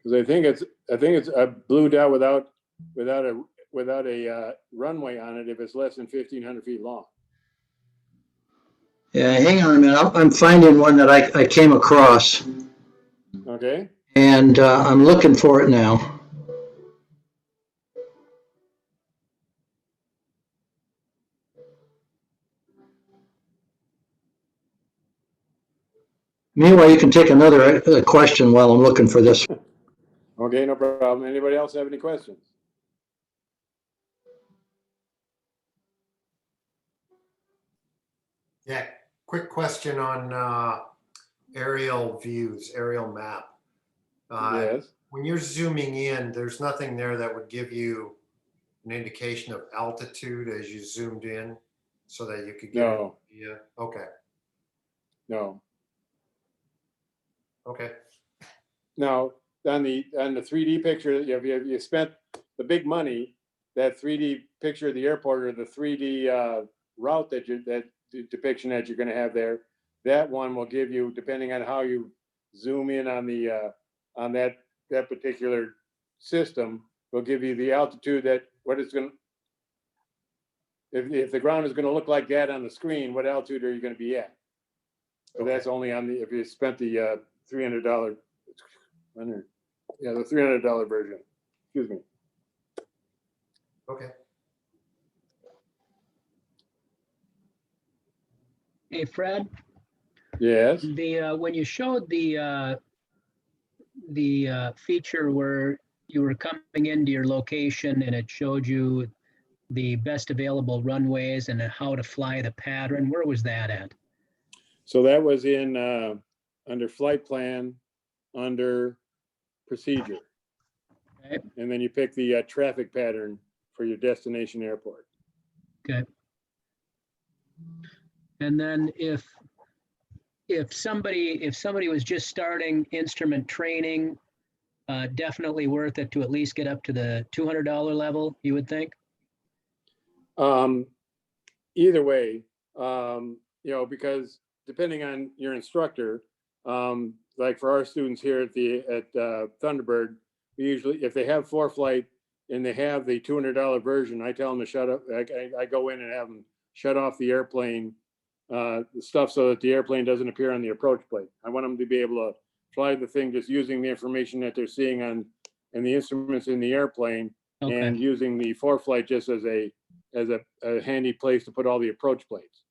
Because I think it's a blue dot without a runway on it if it's less than 1,500 feet long. Yeah, hang on a minute. I'm finding one that I came across. Okay, And I'm looking for it now. Meanwhile, you can take another question while I'm looking for this. okay, no problem. Anybody else have any questions? Yeah, quick question on aerial views, aerial map. Yes. When you're zooming in, there's nothing there that would give you an indication of altitude as you zoomed in so that you could get an No, idea? Okay, no. okay. Now, on the 3D picture, you spent the big money, that 3D picture of the airport or the 3D route that depiction that you're going to have there, that one will give you, depending on how you zoom in on the on that particular system, will give you the altitude that what it's going to. If the ground is going to look like that on the screen, what altitude are you going to be at? But Okay. that's only on the if you spent the $300. Yeah, the $300 version. Excuse me. Okay. Hey, Fred, Yes. when you showed the feature where you were coming into your location and it showed you the best available runways and how to fly the pattern, where was that at? So that was in under flight plan, under procedure. Okay. And then you pick the traffic pattern for your destination airport. Okay. And then if somebody was just starting instrument training, definitely worth it to at least get up to the $200 level, you would think? Either way, because depending on your instructor, like for our students here at Thunderbird, we usually, if they have ForeFlight and they have the $200 version, I tell them to shut up. I go in and have them shut off the airplane the stuff so that the airplane doesn't appear on the approach plate. I want them to be able to fly the thing just using the information that they're seeing on and the instruments in the airplane, Okay. and using the ForeFlight just as a handy place to put all the approach plates.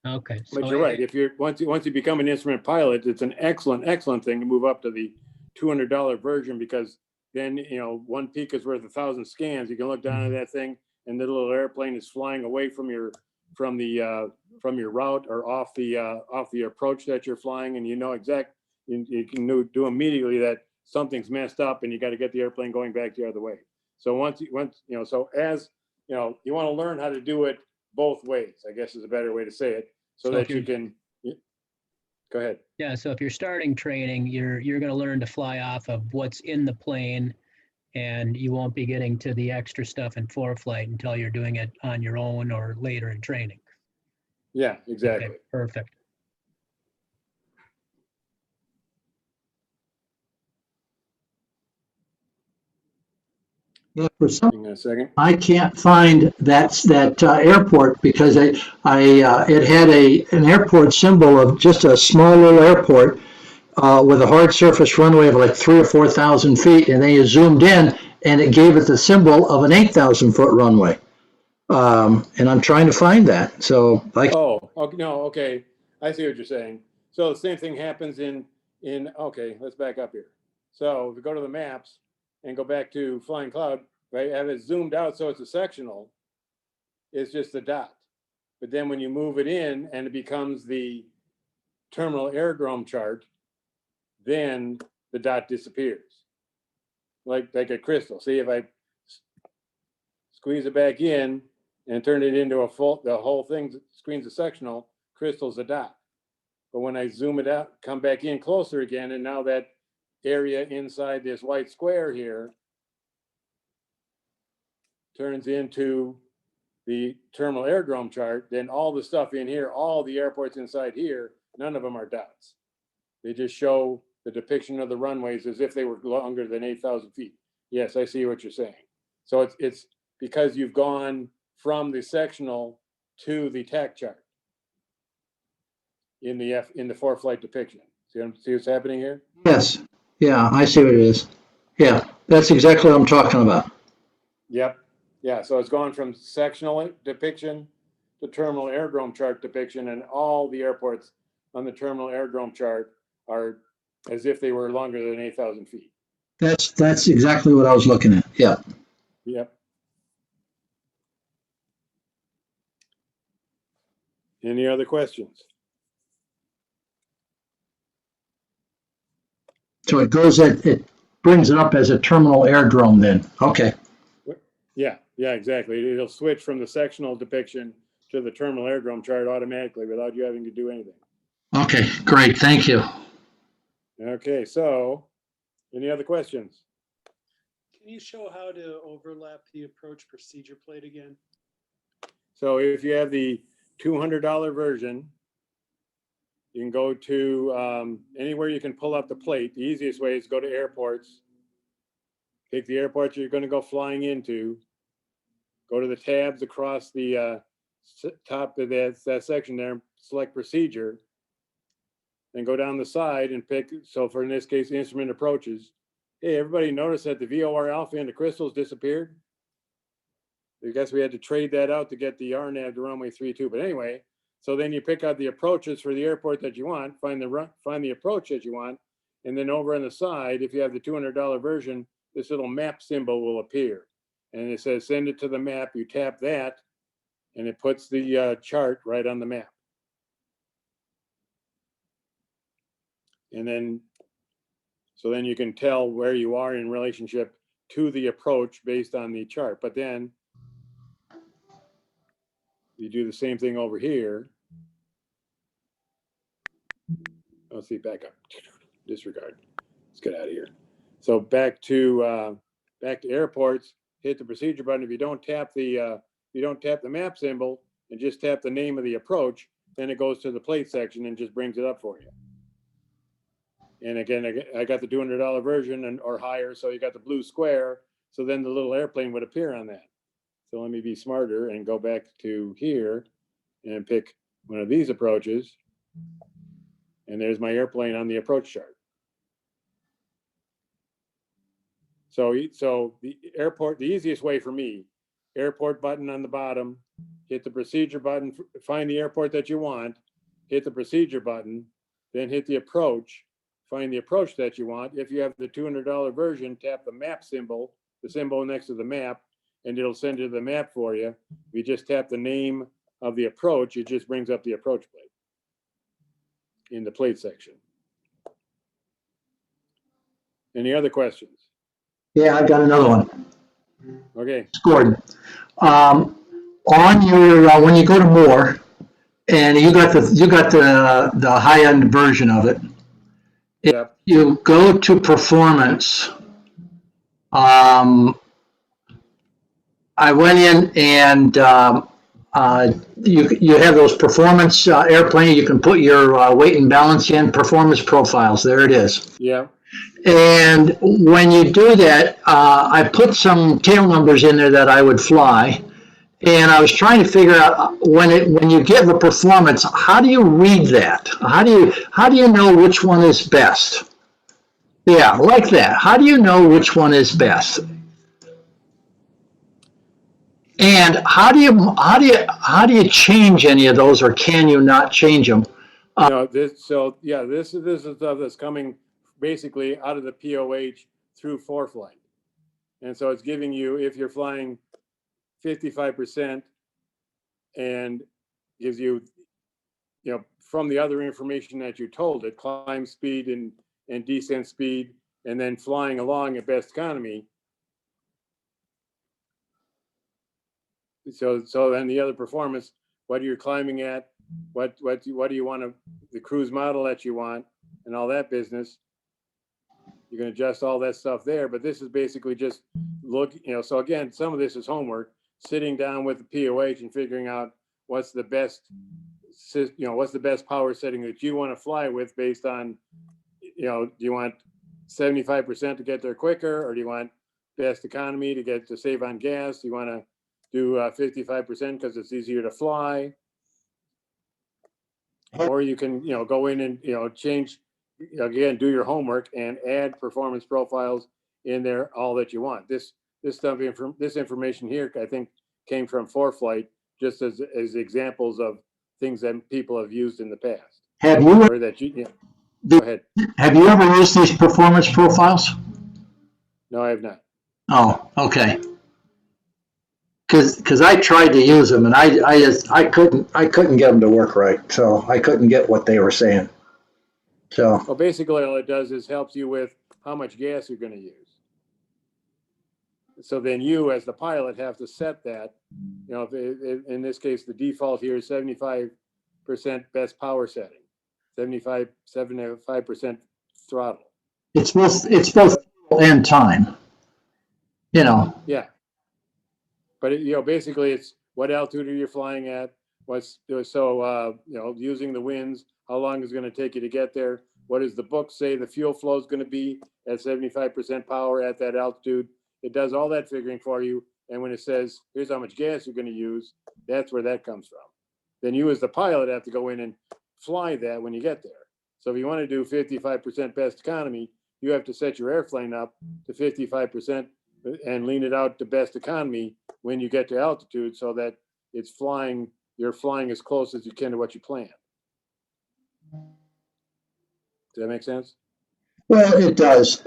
Okay. But So you're right. If you're once you become an instrument pilot, it's an excellent thing to move up to the $200 version, because then one peak is worth 1,000 scans. You can look down at that thing, and the little airplane is flying away from your route or off the approach that you're flying, and you can do immediately that something's messed up, and you got to get the airplane going back the other way. So you want to learn how to do it both ways, I guess is a better way to say it, so that you can. Go ahead. Yeah, so if you're starting training, you're going to learn to fly off of what's in the plane, and you won't be getting to the extra stuff in ForeFlight until you're doing it on your own or later in training. Yeah, exactly. Okay, perfect. Yeah, for some, Hang on a second. I can't find that airport because it had an airport symbol of just a small little airport with a hard surface runway of like 3,000 or 4,000 feet, and then you zoomed in and it gave it the symbol of an 8,000 foot runway. And I'm trying to find that. So Oh, no, okay. I see what you're saying. So the same thing happens in okay, let's back up here. So if we go to the maps and go back to Flying Cloud, right, have it zoomed out so it's a sectional, it's just a dot. But then when you move it in and it becomes the terminal aerodrome chart, then the dot disappears. Like a crystal. See, if I squeeze it back in and turn it into the whole thing screen's a sectional, crystal's a dot. But when I zoom it out, come back in closer again, and now that area inside this white square here turns into the terminal aerodrome chart, then all the stuff in here, all the airports inside here, none of them are dots. They just show the depiction of the runways as if they were longer than 8,000 feet. Yes, I see what you're saying. So it's because you've gone from the sectional to the TAC chart in the ForeFlight depiction. See what's happening here? yes, Yeah, I see what it is. Yeah, that's exactly what I'm talking about. Yep. Yeah, so it's gone from sectional depiction to terminal aerodrome chart depiction, and all the airports on the terminal aerodrome chart are as if they were longer than 8,000 feet. That's exactly what I was looking at. Yeah. Yep. Any other questions? So it brings it up as a terminal aerodrome then. Okay. Yeah, exactly. It'll switch from the sectional depiction to the terminal aerodrome chart automatically without you having to do anything. Okay, great. Thank you. Okay, so any other questions? Can you show how to overlap the approach procedure plate again? So if you have the $200 version, you can go to anywhere you can pull up the plate. The easiest way is go to airports. Pick the airport you're going to go flying into. Go to the tabs across the top of that section there, select procedure, then go down the side and pick, so for in this case, instrument approaches. Hey, everybody notice that the VOR alpha and the crystals disappeared? I guess we had to trade that out to get the RNAV to runway 32. But anyway, so then you pick out the approaches for the airport that you want, find the approach that you want, and then over on the side, if you have the $200 version, this little map symbol will appear. And it says send it to the map. You tap that, and it puts the chart right on the map. And then, so then you can tell where you are in relationship to the approach based on the chart. But then you do the same thing over here. Let's see, back up. Disregard. Let's get out of here. So back to airports. Hit the procedure button. If you don't tap the map symbol and just tap the name of the approach, then it goes to the plate section and just brings it up for you. And again, I got the $200 version or higher, so you got the blue square. So then the little airplane would appear on that. So let me be smarter and go back to here and pick one of these approaches. And there's my airplane on the approach chart. So the airport, the easiest way for me, airport button on the bottom, hit the procedure button, find the airport that you want, hit the procedure button, then hit the approach, find the approach that you want. If you have the $200 version, tap the map symbol, the symbol next to the map, and it'll send you the map for you. If you just tap the name of the approach, it just brings up the approach plate in the plate section. Any other questions? Yeah, I've got another one. Okay. It's Gordon. On your when you go to more, and you got the high end version of it. Yep. You go to performance. I went in and you have those performance airplane. You can put your weight and balance in performance profiles. There it is. Yeah. And when you do that, I put some tail numbers in there that I would fly. And I was trying to figure out when you get the performance, how do you read that? How do you know which one is best? Yeah, like that. How do you know which one is best? And how do you change any of those, or can you not change them? No, this is stuff that's coming basically out of the POH through ForeFlight. And so it's giving you, if you're flying 55%, and gives you, from the other information that you told it, climb speed and descent speed, and then flying along at best economy. So then the other performance, what are you climbing at? What do you want the cruise model that you want, and all that business. You can adjust all that stuff there, but this is basically just so again, some of this is homework, sitting down with the POH and figuring out what's the best power setting that you want to fly with based on, do you want 75% to get there quicker, or do you want best economy to save on gas? Do you want to do 55% because it's easier to fly? Or you can, go in and, change again, do your homework and add performance profiles in there, all that you want. This information here, I think, came from ForeFlight, just as examples of things that people have used in the past. Have you, Or that you, go ahead. have you ever used these performance profiles? No, I have not. Oh, okay. Because I tried to use them and I couldn't get them to work right. So I couldn't get what they were saying. So, Well, basically, all it does is helps you with how much gas you're going to use. So then you, as the pilot, have to set that. You know, if in this case, the default here is 75% best power setting, 75% throttle. it's both and time, you know. Yeah. But you know, basically, it's what altitude are you flying at? Using the winds, how long is it going to take you to get there? What does the book say the fuel flow is going to be at 75% power at that altitude? It does all that figuring for you. And when it says, here's how much gas you're going to use, that's where that comes from. Then you as the pilot have to go in and fly that when you get there. So if you want to do 55% best economy, you have to set your airplane up to 55% and lean it out to best economy when you get to altitude so that you're flying as close as you can to what you plan. Does that make sense? Well, it does.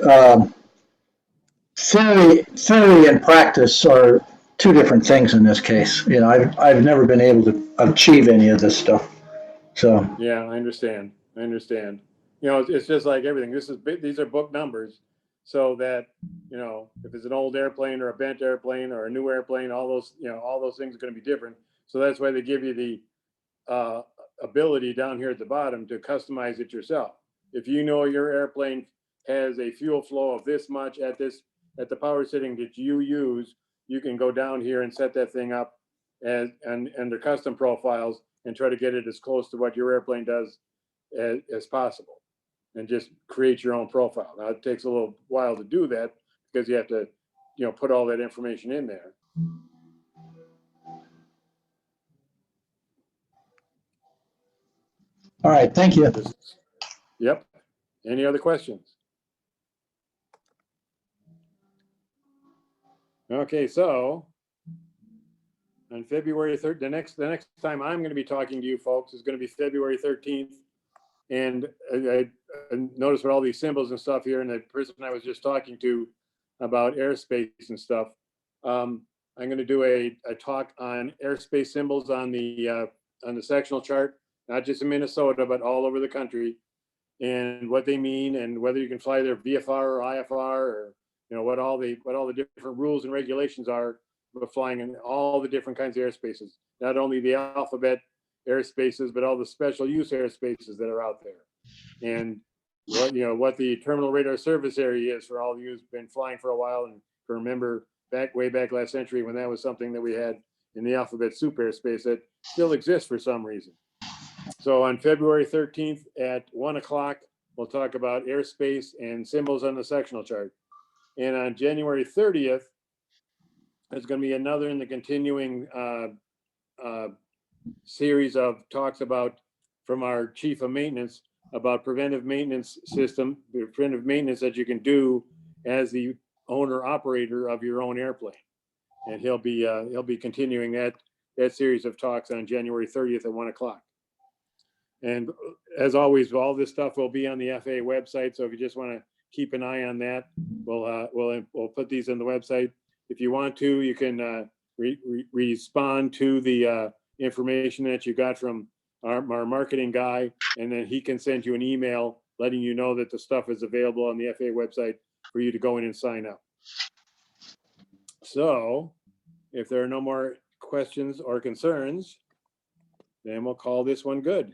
Theory and practice are two different things in this case. You know, I've never been able to achieve any of this stuff. So Yeah, I understand. You know, it's just like everything. These are book numbers, so that, you know, if it's an old airplane or a bent airplane or a new airplane, all those things are going to be different. So that's why they give you the ability down here at the bottom to customize it yourself. If you know your airplane has a fuel flow of this much at the power setting that you use, you can go down here and set that thing up and under custom profiles and try to get it as close to what your airplane does as possible, and just create your own profile. Now it takes a little while to do that because you have to, you know, put all that information in there. all right, thank you. Yep. Any other questions? Okay, so on February 3rd, the next time I'm going to be talking to you folks is going to be February 13th. And I noticed with all these symbols and stuff here, and the person I was just talking to about airspace and stuff, I'm going to do a talk on airspace symbols on the sectional chart, not just in Minnesota, but all over the country, and what they mean, and whether you can fly their VFR or IFR, or, you know, what all the different rules and regulations are for flying in all the different kinds of airspaces, not only the alphabet airspaces, but all the special use airspaces that are out there, and what the terminal radar service area is for all of you who's been flying for a while and remember way back last century when that was something that we had in the alphabet soup airspace that still exists for some reason. So on February 13th at 1 o'clock, we'll talk about airspace and symbols on the sectional chart. And on January 30th, there's going to be another in the continuing series of talks from our chief of maintenance about preventive maintenance system, the preventive maintenance that you can do as the owner operator of your own airplane. And he'll be continuing that series of talks on January 30th at 1 o'clock. And as always, all this stuff will be on the FAA website. So if you just want to keep an eye on that, we'll put these on the website. If you want to, you can respond to the information that you got from our marketing guy, and then he can send you an email letting you know that the stuff is available on the FAA website for you to go in and sign up. So if there are no more questions or concerns, then we'll call this one good.